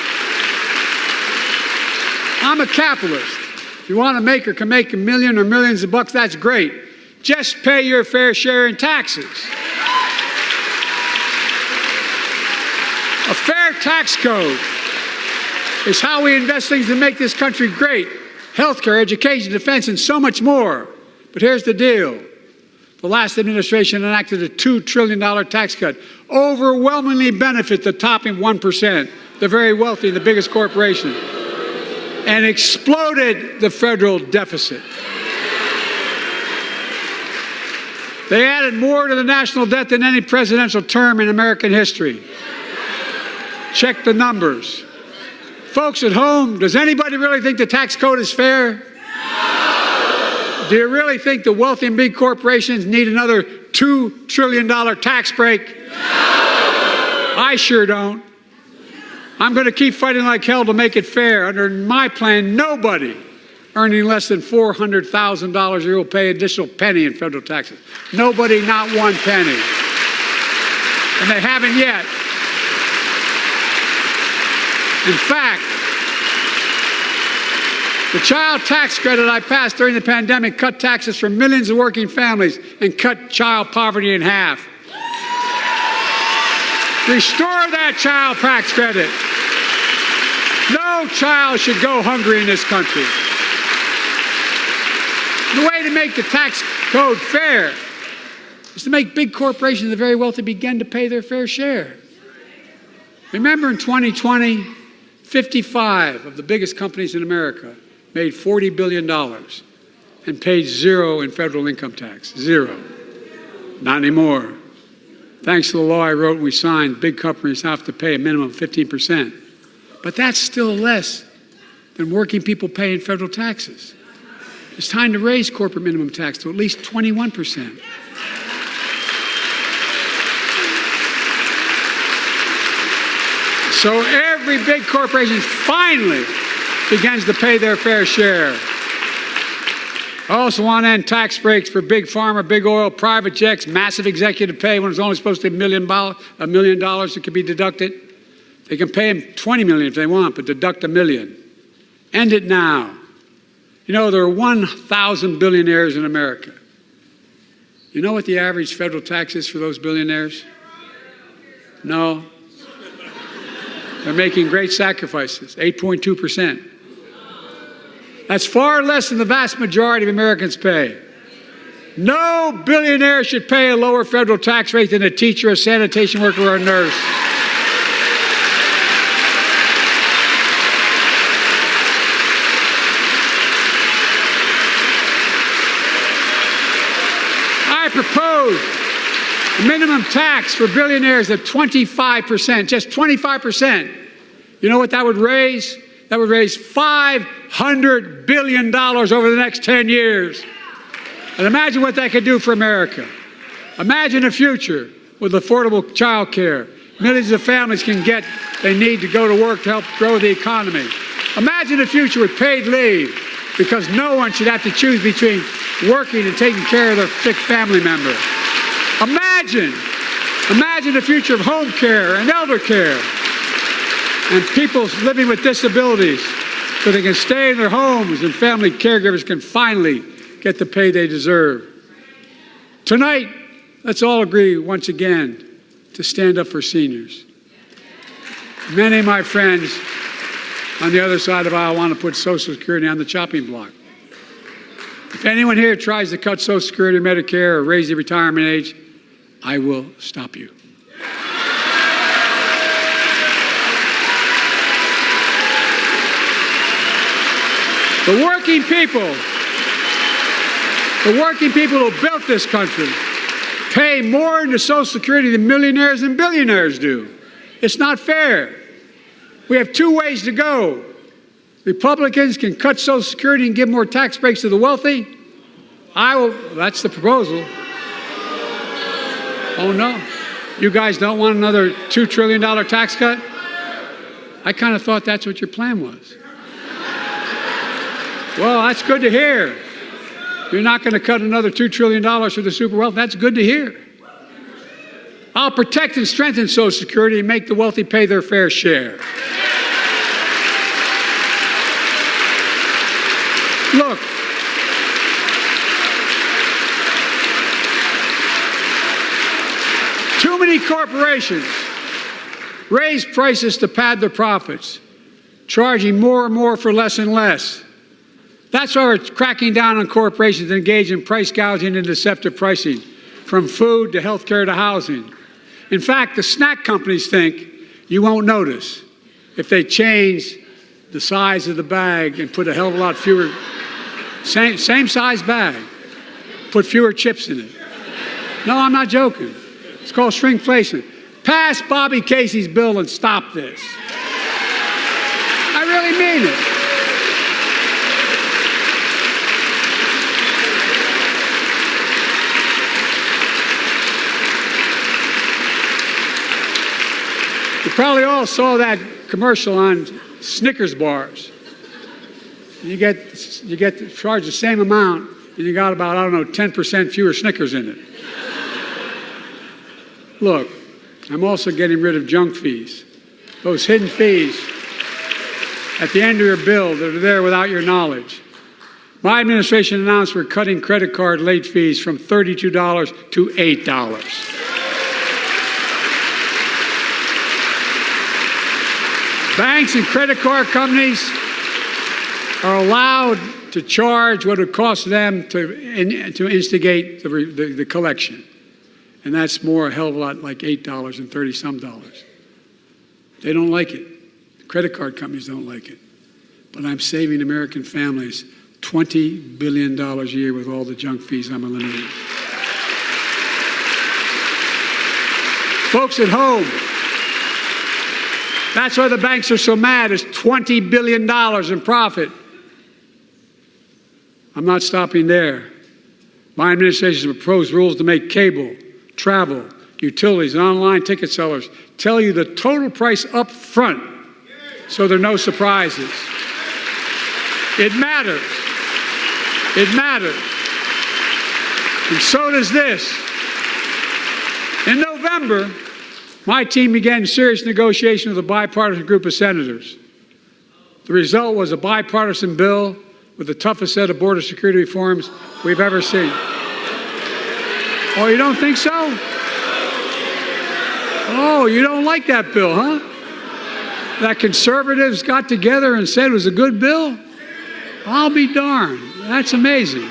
I'm a capitalist. If you want to make or can make $1 million or millions of bucks, that's great. Just pay your fair share in taxes. A fair tax code is how we invest things to make this country great. Healthcare, education, defense, and so much more. But here's the deal. The last administration enacted a $2 trillion tax cut, overwhelmingly benefit the top 1%, the very wealthy and the biggest corporations, and exploded the federal deficit. They added more to the national debt than any presidential term in American history. Check the numbers. Folks at home, does anybody really think the tax code is fair? No. Do you really think the wealthy and big corporations need another $2 trillion tax break? No. I sure don't. I'm going to keep fighting like hell to make it fair. Under my plan, nobody earning less than $400,000 a year will pay an additional penny in federal taxes. Nobody, not one penny. And they haven't yet. In fact, The child tax credit I passed during the pandemic cut taxes for millions of working families and cut child poverty in half. Restore that child tax credit. No child should go hungry in this country. The way to make the tax code fair is to make big corporations and the very wealthy begin to pay their fair share. Remember in 2020, 55 of the biggest companies in America made $40 billion and paid zero in federal income tax. Zero. Not anymore. Thanks to the law I wrote and we signed, big companies have to pay a minimum of 15%. But that's still less than working people pay in federal taxes. It's time to raise corporate minimum tax to at least 21%. So every big corporation finally begins to pay their fair share. I also want to end tax breaks for big pharma, big oil, private jets, massive executive pay when it's only supposed to be $1 million that could be deducted. They can pay them $20 million if they want, but deduct $1 million. End it now. You know, there are 1,000 billionaires in America. You know what the average federal tax is for those billionaires? No. They're making great sacrifices, 8.2%. That's far less than the vast majority of Americans pay. No billionaire should pay a lower federal tax rate than a teacher, a sanitation worker, or a nurse. I propose a minimum tax for billionaires of 25%, just 25%. You know what that would raise? That would raise $500 billion over the next 10 years. And imagine what that could do for America. Imagine a future with affordable child care. Millions of families can get they need to go to work to help grow the economy. Imagine a future with paid leave, because no one should have to choose between working and taking care of their sick family member. Imagine the future of home care and elder care, and people living with disabilities so they can stay in their homes and family caregivers can finally get the pay they deserve. Tonight, let's all agree once again to stand up for seniors. Many of my friends on the other side of the aisle want to put Social Security on the chopping block. If anyone here tries to cut Social Security, Medicare, or raise the retirement age, I will stop you. The working people who built this country pay more into Social Security than millionaires and billionaires do. It's not fair. We have two ways to go. Republicans can cut Social Security and give more tax breaks to the wealthy. That's the proposal. Oh no, you guys don't want another $2 trillion tax cut? I kind of thought that's what your plan was. Well, that's good to hear. You're not going to cut another $2 trillion for the super wealthy. That's good to hear. I'll protect and strengthen Social Security and make the wealthy pay their fair share. Look, too many corporations raise prices to pad their profits, charging more and more for less and less. That's why we're cracking down on corporations that engage in price gouging and deceptive pricing, from food to healthcare to housing. In fact, the snack companies think you won't notice if they change the size of the bag and put a hell of a lot fewer, same size bag, put fewer chips in it. No, I'm not joking. It's called shrinkflation. Pass Bobby Casey's bill and stop this. I really mean it. You probably all saw that commercial on Snickers bars. You get charged the same amount, and you got about, 10% fewer Snickers in it. Look, I'm also getting rid of junk fees. Those hidden fees at the end of your bill that are there without your knowledge. My administration announced we're cutting credit card late fees from $32 to $8. Banks and credit card companies are allowed to charge what it costs them to instigate the collection. And that's more, a hell of a lot, like $8 and 30-some dollars. They don't like it. The credit card companies don't like it. But I'm saving American families $20 billion a year with all the junk fees I'm eliminating. Folks at home, that's why the banks are so mad. It's $20 billion in profit. I'm not stopping there. My administration has proposed rules to make cable, travel, utilities, and online ticket sellers tell you the total price up front so there are no surprises. It matters. It matters. And so does this. In November, my team began serious negotiation with a bipartisan group of senators. The result was a bipartisan bill with the toughest set of border security reforms we've ever seen. Oh, you don't think so? Oh, you don't like that bill, huh? That conservatives got together and said it was a good bill? I'll be darned. That's amazing.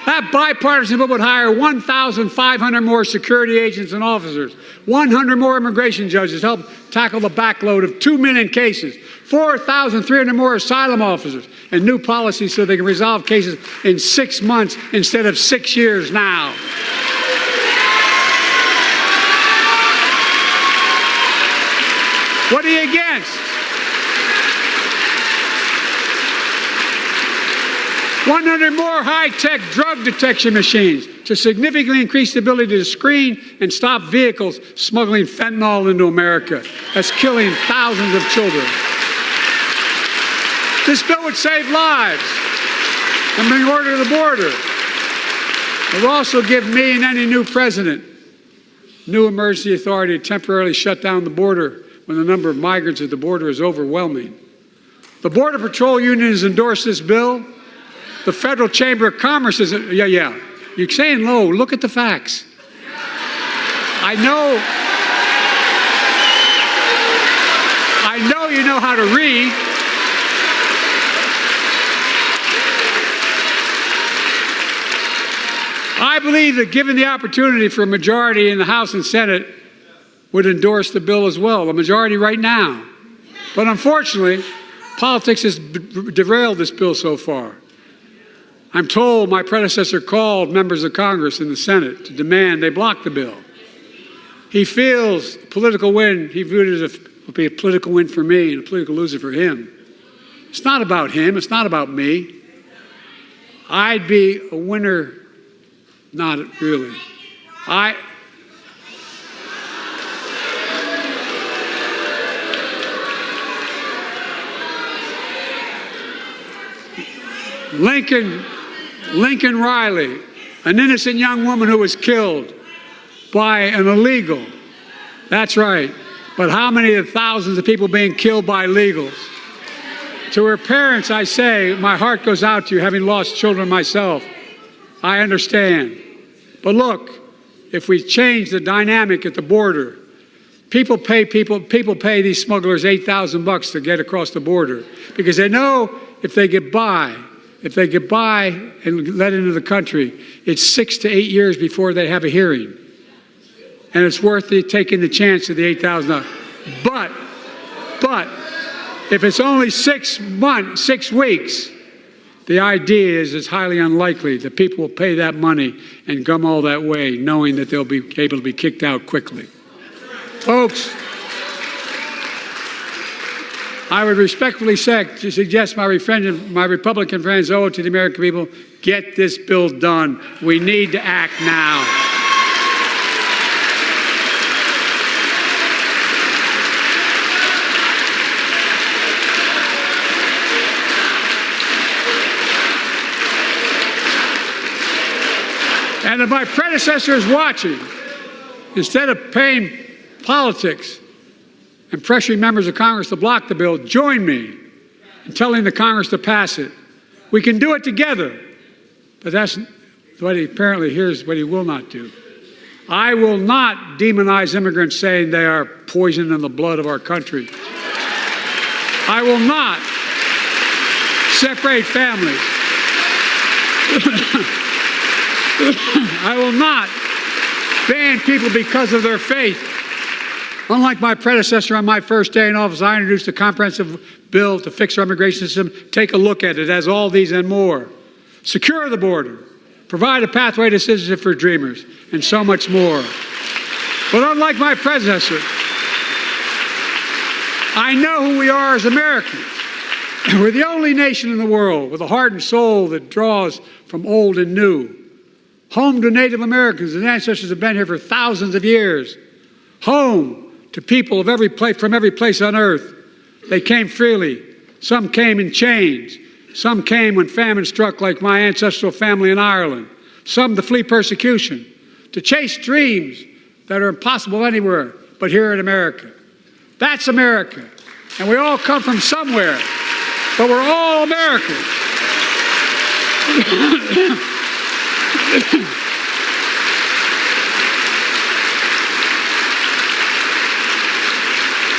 That bipartisan bill would hire 1,500 more security agents and officers, 100 more immigration judges to help tackle the backload of 2 million cases, 4,300 more asylum officers, and new policies so they can resolve cases in 6 months instead of 6 years now. What are you against? 100 more high-tech drug detection machines to significantly increase the ability to screen and stop vehicles smuggling fentanyl into America. That's killing thousands of children. This bill would save lives and bring order to the border. It will also give me and any new president new emergency authority to temporarily shut down the border when the number of migrants at the border is overwhelming. The Border Patrol Union has endorsed this bill. The Federal Chamber of Commerce is, yeah. You're saying low. Look at the facts. I know you know how to read. I believe that given the opportunity for a majority in the House and Senate would endorse the bill as well, a majority right now. But unfortunately, politics has derailed this bill so far. I'm told my predecessor called members of Congress in the Senate to demand they block the bill. He feels political win, he viewed it as a political win for me and a political loser for him. It's not about him, it's not about me. I'd be a winner, not really. Lincoln Riley, an innocent young woman who was killed by an illegal. That's right. But how many of the thousands of people being killed by illegals? To her parents, I say, my heart goes out to you, having lost children myself. I understand. But look, if we change the dynamic at the border, people pay these smugglers $8,000 to get across the border because they know if they get by and let into the country, it's 6 to 8 years before they have a hearing. And it's worth taking the chance of the $8,000. But if it's only 6 weeks, the idea is it's highly unlikely that people will pay that money and come all that way knowing that they'll be able to be kicked out quickly. Folks, I would respectfully suggest my Republican friends owe it to the American people, get this bill done. We need to act now. And if my predecessor is watching, instead of paying politics and pressuring members of Congress to block the bill, join me and telling the Congress to pass it. We can do it together, but that's what he apparently here's what he will not do. I will not demonize immigrants saying they are poison in the blood of our country. I will not separate families. I will not ban people because of their faith. Unlike my predecessor on my first day in office, I introduced a comprehensive bill to fix our immigration system. Take a look at it. It has all these and more. Secure the border. Provide a pathway to citizenship for dreamers, and so much more. But unlike my predecessor, I know who we are as Americans. We're the only nation in the world with a heart and soul that draws from old and new. Home to Native Americans, and ancestors have been here for thousands of years. Home to people of from every place on earth. They came freely. Some came in chains. Some came when famine struck, like my ancestral family in Ireland. Some to flee persecution, to chase dreams that are impossible anywhere but here in America. That's America. And we all come from somewhere, but we're all Americans.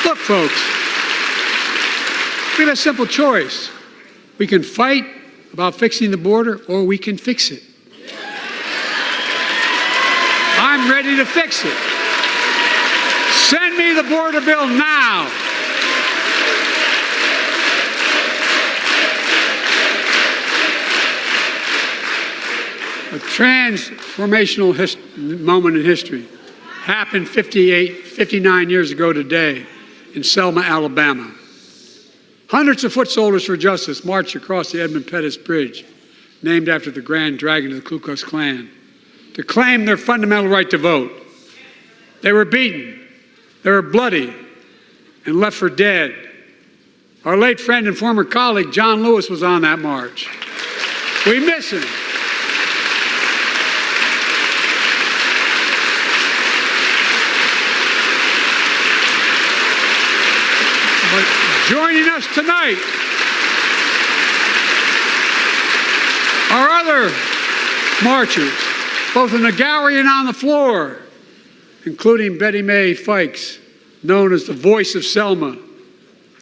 Look, folks, we have a simple choice. We can fight about fixing the border, or we can fix it. I'm ready to fix it. Send me the border bill now. A transformational moment in history happened 59 years ago today in Selma, Alabama. Hundreds of foot soldiers for justice marched across the Edmund Pettus Bridge, named after the Grand Dragon of the Ku Klux Klan, to claim their fundamental right to vote. They were beaten, they were bloody, and left for dead. Our late friend and former colleague, John Lewis, was on that march. We miss him. But joining us tonight are other marchers, both in the gallery and on the floor, including Betty Mae Fikes, known as the voice of Selma.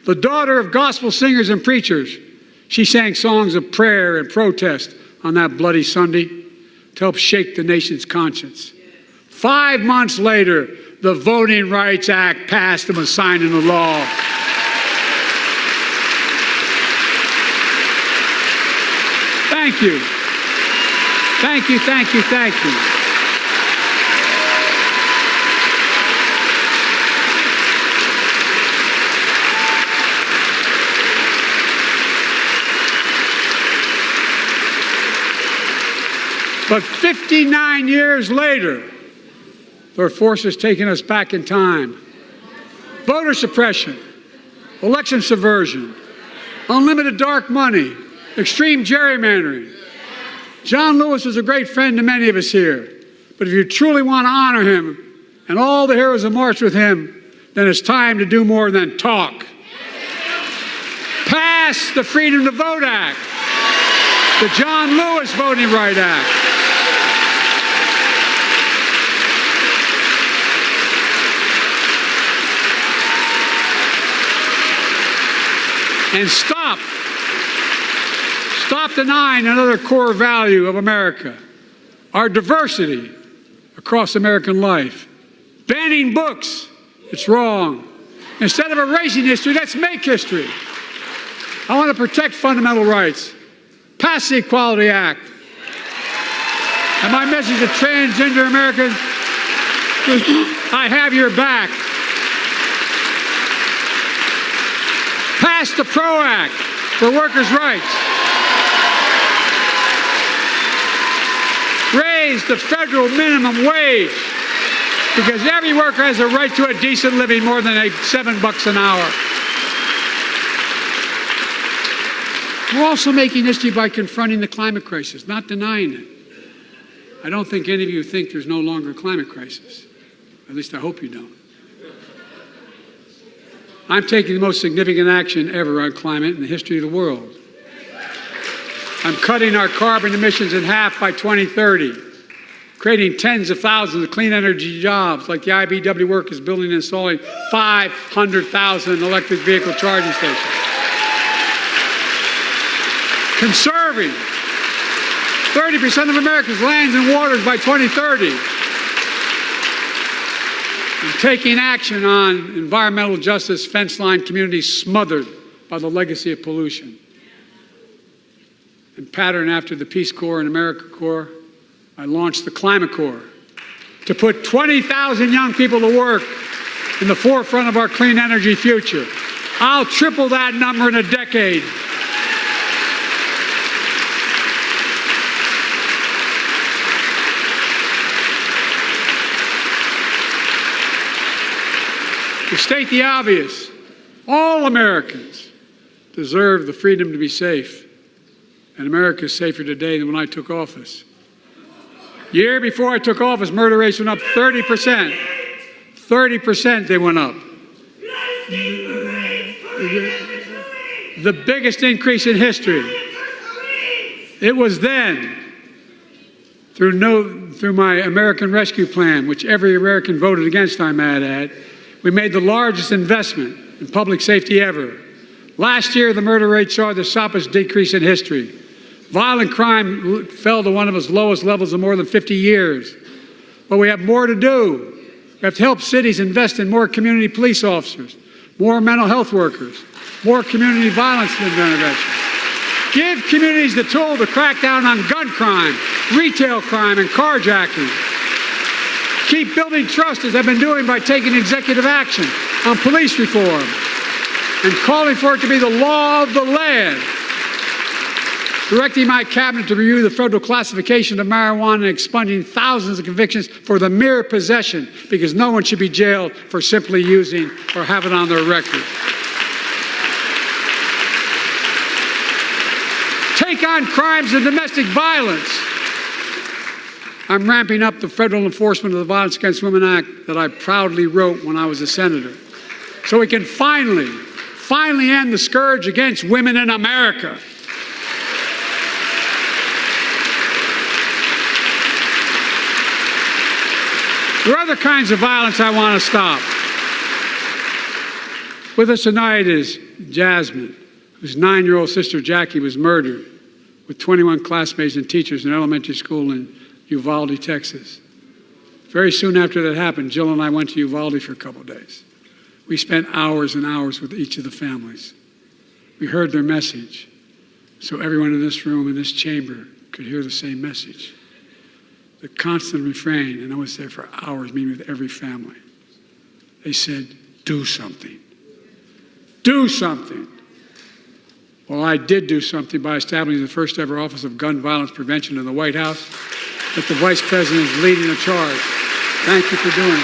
The daughter of gospel singers and preachers, she sang songs of prayer and protest on that bloody Sunday to help shake the nation's conscience. 5 months later, the Voting Rights Act passed and was signed into law. Thank you. Thank you, thank you, thank you. But 59 years later, there are forces taking us back in time. Voter suppression, election subversion, unlimited dark money, extreme gerrymandering. John Lewis was a great friend to many of us here. But if you truly want to honor him and all the heroes who marched with him, then it's time to do more than talk. Pass the Freedom to Vote Act, the John Lewis Voting Rights Act. And stop denying another core value of America, our diversity across American life. Banning books, it's wrong. Instead of erasing history, let's make history. I want to protect fundamental rights. Pass the Equality Act. And my message to transgender Americans, I have your back. Pass the PRO Act for workers' rights. Raise the federal minimum wage, because every worker has a right to a decent living more than $7 an hour. We're also making history by confronting the climate crisis, not denying it. I don't think any of you think there's no longer a climate crisis. At least I hope you don't. I'm taking the most significant action ever on climate in the history of the world. I'm cutting our carbon emissions in half by 2030, creating tens of thousands of clean energy jobs like the IBEW work is building and installing 500,000 electric vehicle charging stations. Conserving 30% of America's lands and waters by 2030. And taking action on environmental justice fence line communities smothered by the legacy of pollution. And patterned after the Peace Corps and AmeriCorps, I launched the Climate Corps to put 20,000 young people to work in the forefront of our clean energy future. I'll triple that number in a decade. To state the obvious, all Americans deserve the freedom to be safe. And America is safer today than when I took office. Year before I took office, murder rates went up 30%. 30% they went up. The biggest increase in history. It was then, through my American Rescue Plan, which every American voted against, I might add, we made the largest investment in public safety ever. Last year, the murder rate saw the sharpest decrease in history. Violent crime fell to one of its lowest levels in more than 50 years. But we have more to do. We have to help cities invest in more community police officers, more mental health workers, more community violence intervention. Give communities the tool to crack down on gun crime, retail crime, and carjacking. Keep building trust, as I've been doing by taking executive action on police reform and calling for it to be the law of the land. Directing my cabinet to review the federal classification of marijuana and expunging thousands of convictions for the mere possession, because no one should be jailed for simply using or have it on their record. Take on crimes of domestic violence. I'm ramping up the federal enforcement of the Violence Against Women Act that I proudly wrote when I was a senator, so we can finally end the scourge against women in America. There are other kinds of violence I want to stop. With us tonight is Jasmine, whose 9-year-old sister Jackie was murdered with 21 classmates and teachers in an elementary school in Uvalde, Texas. Very soon after that happened, Jill and I went to Uvalde for a couple of days. We spent hours and hours with each of the families. We heard their message, so everyone in this room, in this chamber, could hear the same message. The constant refrain, and I was there for hours meeting with every family. They said, do something. Do something. Well, I did do something by establishing the first ever Office of Gun Violence Prevention in the White House, that the Vice President is leading the charge. Thank you for doing it.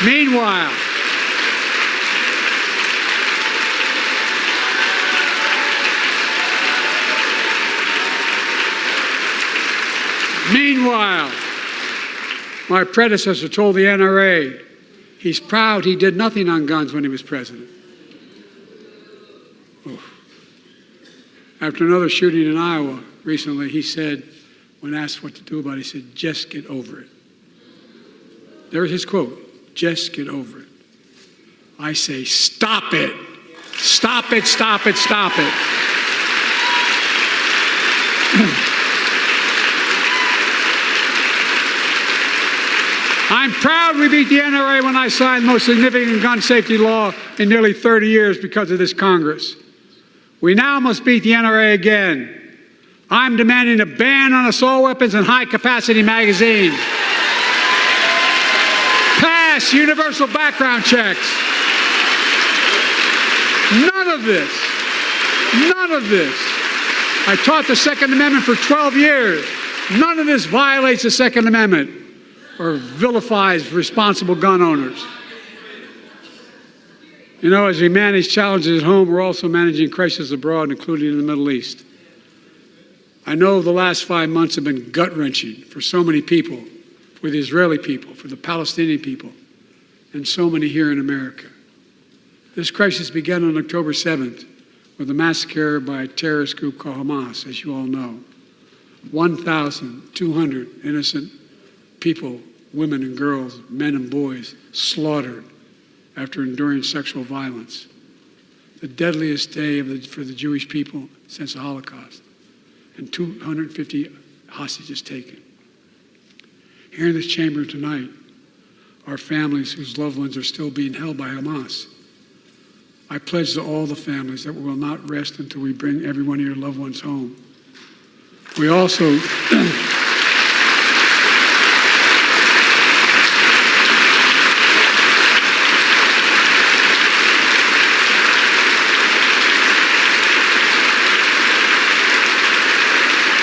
Meanwhile, my predecessor told the NRA he's proud he did nothing on guns when he was president. Oof. After another shooting in Iowa recently, he said, when asked what to do about it, he said, just get over it. There's his quote, just get over it. I say, stop it. Stop it, stop it, stop it. I'm proud we beat the NRA when I signed the most significant gun safety law in nearly 30 years because of this Congress. We now must beat the NRA again. I'm demanding a ban on assault weapons and high-capacity magazines. Pass universal background checks. None of this. I taught the Second Amendment for 12 years. None of this violates the Second Amendment or vilifies responsible gun owners. You know, as we manage challenges at home, we're also managing crises abroad, including in the Middle East. I know the last 5 months have been gut-wrenching for so many people, for the Israeli people, for the Palestinian people, and so many here in America. This crisis began on October 7th with a massacre by a terrorist group called Hamas, as you all know. 1,200 innocent people, women and girls, men and boys, slaughtered after enduring sexual violence. The deadliest day for the Jewish people since the Holocaust, and 250 hostages taken. Here in this chamber tonight are families whose loved ones are still being held by Hamas. I pledge to all the families that we will not rest until we bring every one of your loved ones home. We also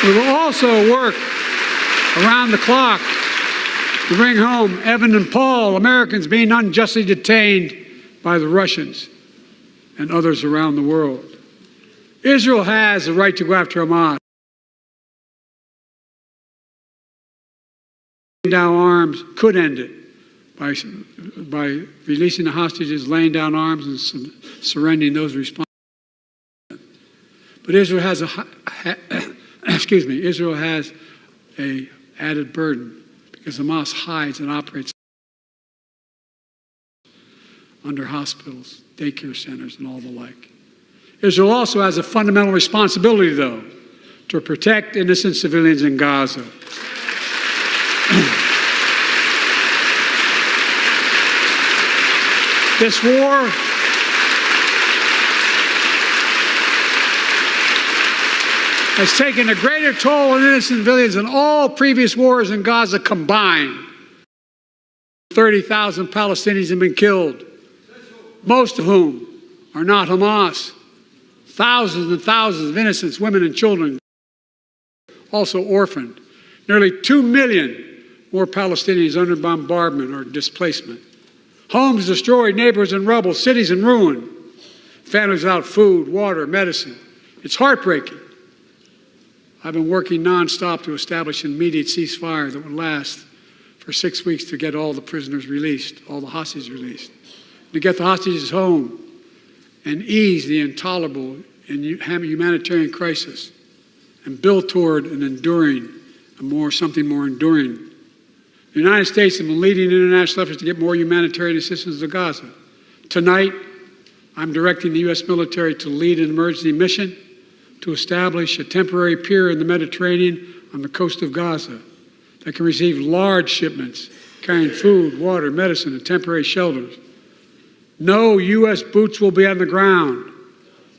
We will also work around the clock to bring home Evan and Paul, Americans being unjustly detained by the Russians and others around the world. Israel has the right to go after Hamas. Laying down arms could end it by releasing the hostages, laying down arms, and surrendering those responsible. But Israel has Israel has an added burden because Hamas hides and operates under hospitals, daycare centers, and all the like. Israel also has a fundamental responsibility, though, to protect innocent civilians in Gaza. This war has taken a greater toll on innocent civilians than all previous wars in Gaza combined. 30,000 Palestinians have been killed, most of whom are not Hamas. Thousands and thousands of innocent women and children also orphaned. Nearly 2 million more Palestinians under bombardment or displacement. Homes destroyed, neighborhoods in rubble, cities in ruin. Families without food, water, medicine. It's heartbreaking. I've been working nonstop to establish an immediate ceasefire that would last for 6 weeks to get all the prisoners released, all the hostages released, to get the hostages home and ease the intolerable and humanitarian crisis and build toward an enduring, something more enduring. The United States has been leading international efforts to get more humanitarian assistance to Gaza. Tonight, I'm directing the U.S. military to lead an emergency mission to establish a temporary pier in the Mediterranean on the coast of Gaza that can receive large shipments carrying food, water, medicine, and temporary shelters. No U.S. boots will be on the ground.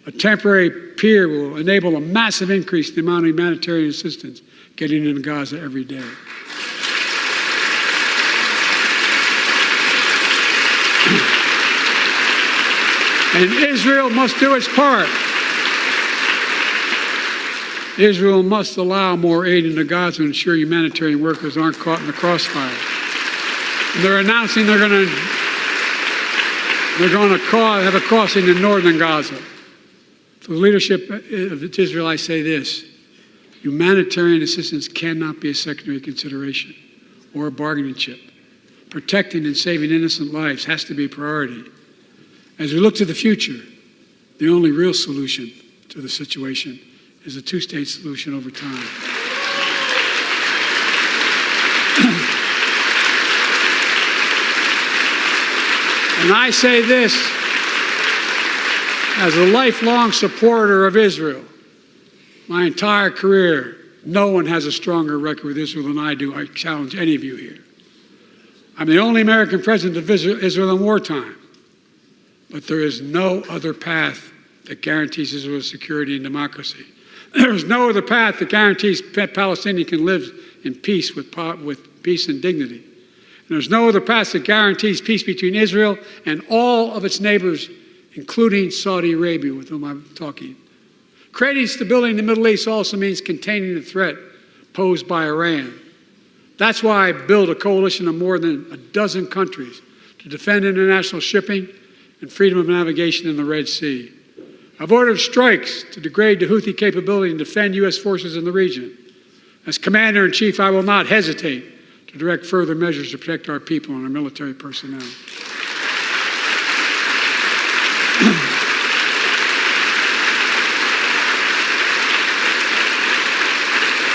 A temporary pier will enable a massive increase in the amount of humanitarian assistance getting into Gaza every day. And Israel must do its part. Israel must allow more aid into Gaza to ensure humanitarian workers aren't caught in the crossfire. And they're announcing they're going to have a crossing in northern Gaza. For the leadership of Israel, I say this: humanitarian assistance cannot be a secondary consideration or a bargaining chip. Protecting and saving innocent lives has to be a priority. As we look to the future, the only real solution to the situation is a two-state solution over time. And I say this as a lifelong supporter of Israel. My entire career, no one has a stronger record with Israel than I do. I challenge any of you here. I'm the only American president of Israel in wartime. But there is no other path that guarantees Israel's security and democracy. There is no other path that guarantees Palestinians can live in peace with peace and dignity. And there's no other path that guarantees peace between Israel and all of its neighbors, including Saudi Arabia, with whom I'm talking. Creating stability in the Middle East also means containing the threat posed by Iran. That's why I built a coalition of more than a dozen countries to defend international shipping and freedom of navigation in the Red Sea. I've ordered strikes to degrade the Houthi capability and defend U.S. forces in the region. As Commander-in-Chief, I will not hesitate to direct further measures to protect our people and our military personnel.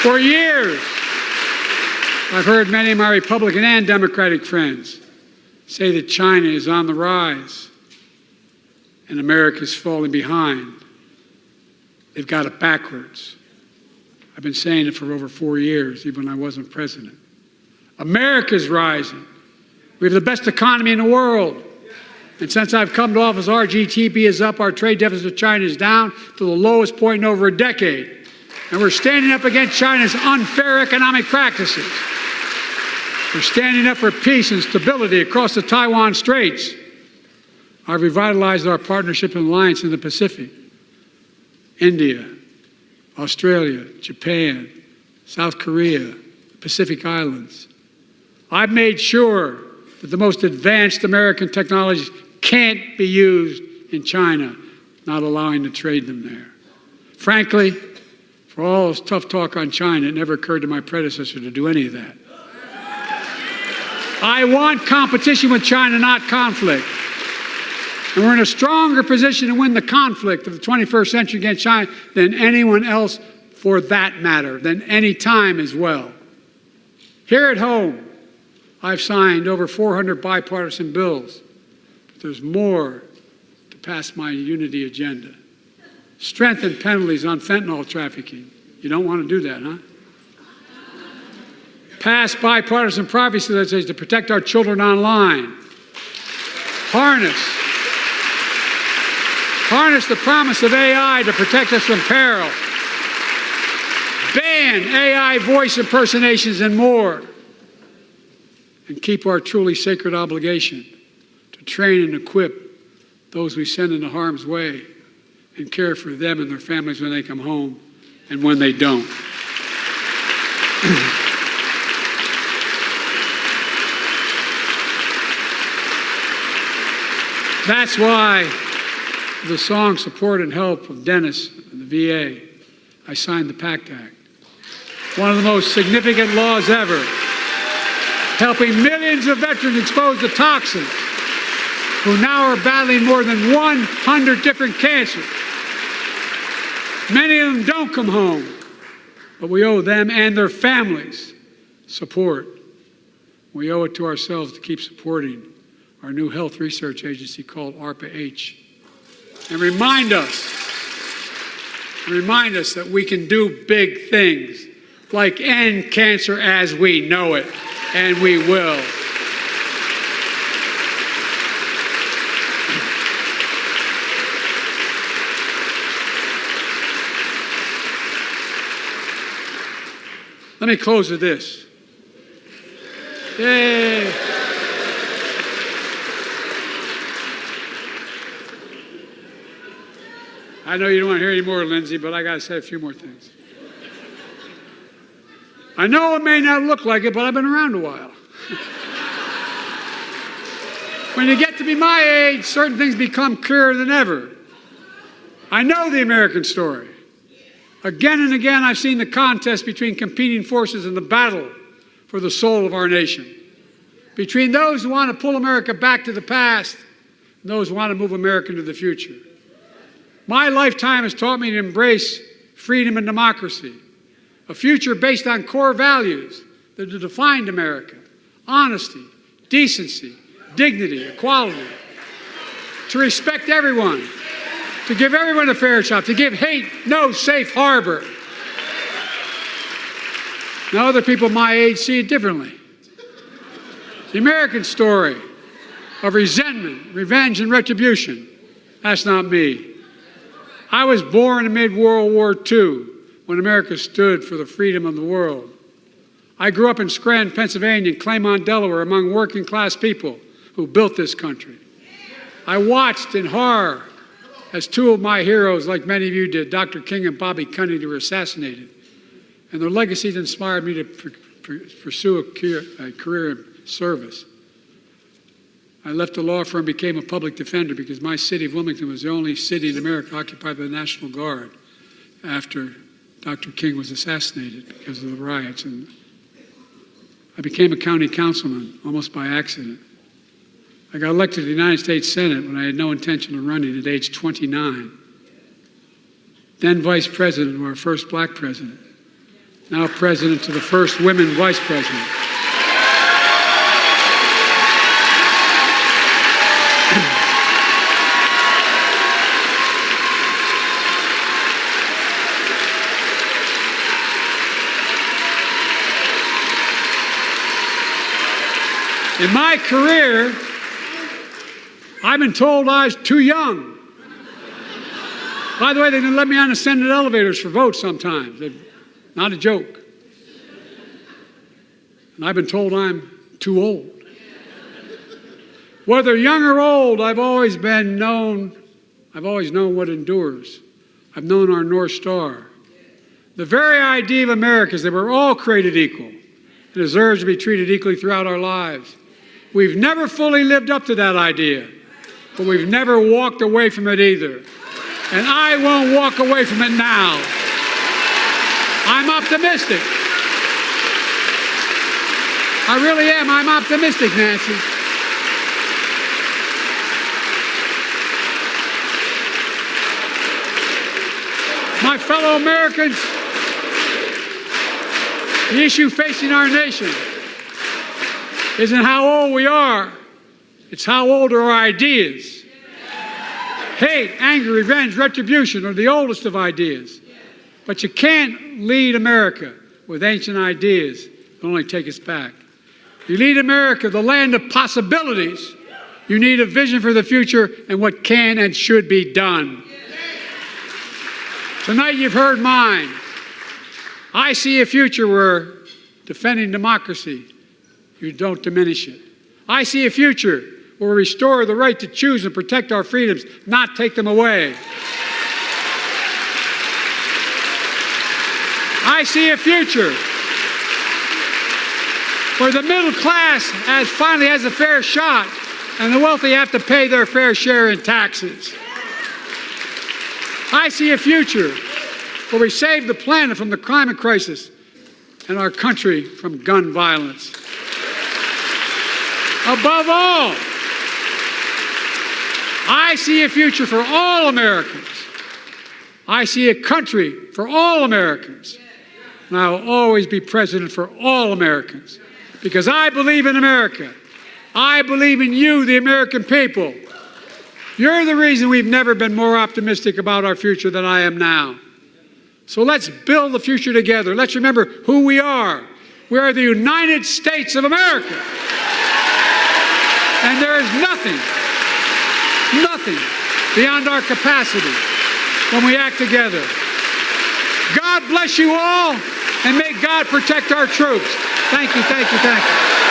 For years, I've heard many of my Republican and Democratic friends say that China is on the rise and America is falling behind. They've got it backwards. I've been saying it for over 4 years, even when I wasn't president. America's rising. We have the best economy in the world. And since I've come to office, our GDP is up, our trade deficit with China is down to the lowest point in over a decade. And we're standing up against China's unfair economic practices. We're standing up for peace and stability across the Taiwan Straits. I've revitalized our partnership and alliance in the Pacific. India, Australia, Japan, South Korea, the Pacific Islands. I've made sure that the most advanced American technologies can't be used in China, not allowing to trade them there. Frankly, for all this tough talk on China, it never occurred to my predecessor to do any of that. I want competition with China, not conflict. And we're in a stronger position to win the conflict of the 21st century against China than anyone else, for that matter, than any time as well. Here at home, I've signed over 400 bipartisan bills, but there's more to pass my unity agenda. Strengthen penalties on fentanyl trafficking. You don't want to do that, huh? Pass bipartisan privacy legislation to protect our children online. Harness the promise of AI to protect us from peril. Ban AI voice impersonations and more. And keep our truly sacred obligation to train and equip those we send into harm's way and care for them and their families when they come home and when they don't. That's why with the song support and help of Dennis and the VA, I signed the PACT Act. One of the most significant laws ever, helping millions of veterans exposed to toxins who now are battling more than 100 different cancers. Many of them don't come home, but we owe them and their families support. We owe it to ourselves to keep supporting our new health research agency called ARPA-H. And remind us that we can do big things, like end cancer as we know it, and we will. Let me close with this. Yay! I know you don't want to hear any more, Lindsay, but I got to say a few more things. I know it may not look like it, but I've been around a while. When you get to be my age, certain things become clearer than ever. I know the American story. Again and again, I've seen the contest between competing forces in the battle for the soul of our nation. Between those who want to pull America back to the past and those who want to move America into the future. My lifetime has taught me to embrace freedom and democracy, a future based on core values that have defined America: honesty, decency, dignity, equality, to respect everyone, to give everyone a fair shot, to give hate no safe harbor. Now, other people my age see it differently. The American story of resentment, revenge, and retribution, that's not me. I was born amid World War II, when America stood for the freedom of the world. I grew up in Scranton, Pennsylvania, and Claymont, Delaware, among working class people who built this country. I watched in horror as two of my heroes, like many of you did, Dr. King and Bobby Kennedy, were assassinated. And their legacies inspired me to pursue a career in service. I left the law firm and became a public defender because my city of Wilmington was the only city in America occupied by the National Guard after Dr. King was assassinated because of the riots. And I became a county councilman almost by accident. I got elected to the United States Senate when I had no intention of running at age 29. Then vice president, or our first black president. now President, to the first women Vice President. In my career, I've been told I was too young. By the way, they didn't let me on the Senate elevators for votes sometimes. Not a joke. And I've been told I'm too old. Whether young or old, I've always known what endures. I've known our North Star. The very idea of America is that we're all created equal and deserve to be treated equally throughout our lives. We've never fully lived up to that idea, but we've never walked away from it either. And I won't walk away from it now. I'm optimistic. I really am. I'm optimistic, Nancy. My fellow Americans, the issue facing our nation isn't how old we are, it's how old are our ideas. Hate, anger, revenge, retribution are the oldest of ideas. But you can't lead America with ancient ideas that only take us back. You lead America, the land of possibilities. You need a vision for the future and what can and should be done. Tonight you've heard mine. I see a future where defending democracy, you don't diminish it. I see a future where we restore the right to choose and protect our freedoms, not take them away. I see a future where the middle class finally has a fair shot and the wealthy have to pay their fair share in taxes. I see a future where we save the planet from the climate crisis and our country from gun violence. Above all, I see a future for all Americans. I see a country for all Americans. And I will always be president for all Americans because I believe in America. I believe in you, the American people. You're the reason we've never been more optimistic about our future than I am now. So let's build the future together. Let's remember who we are. We are the United States of America. And there is nothing beyond our capacity when we act together. God bless you all, and may God protect our troops. Thank you, thank you, thank you.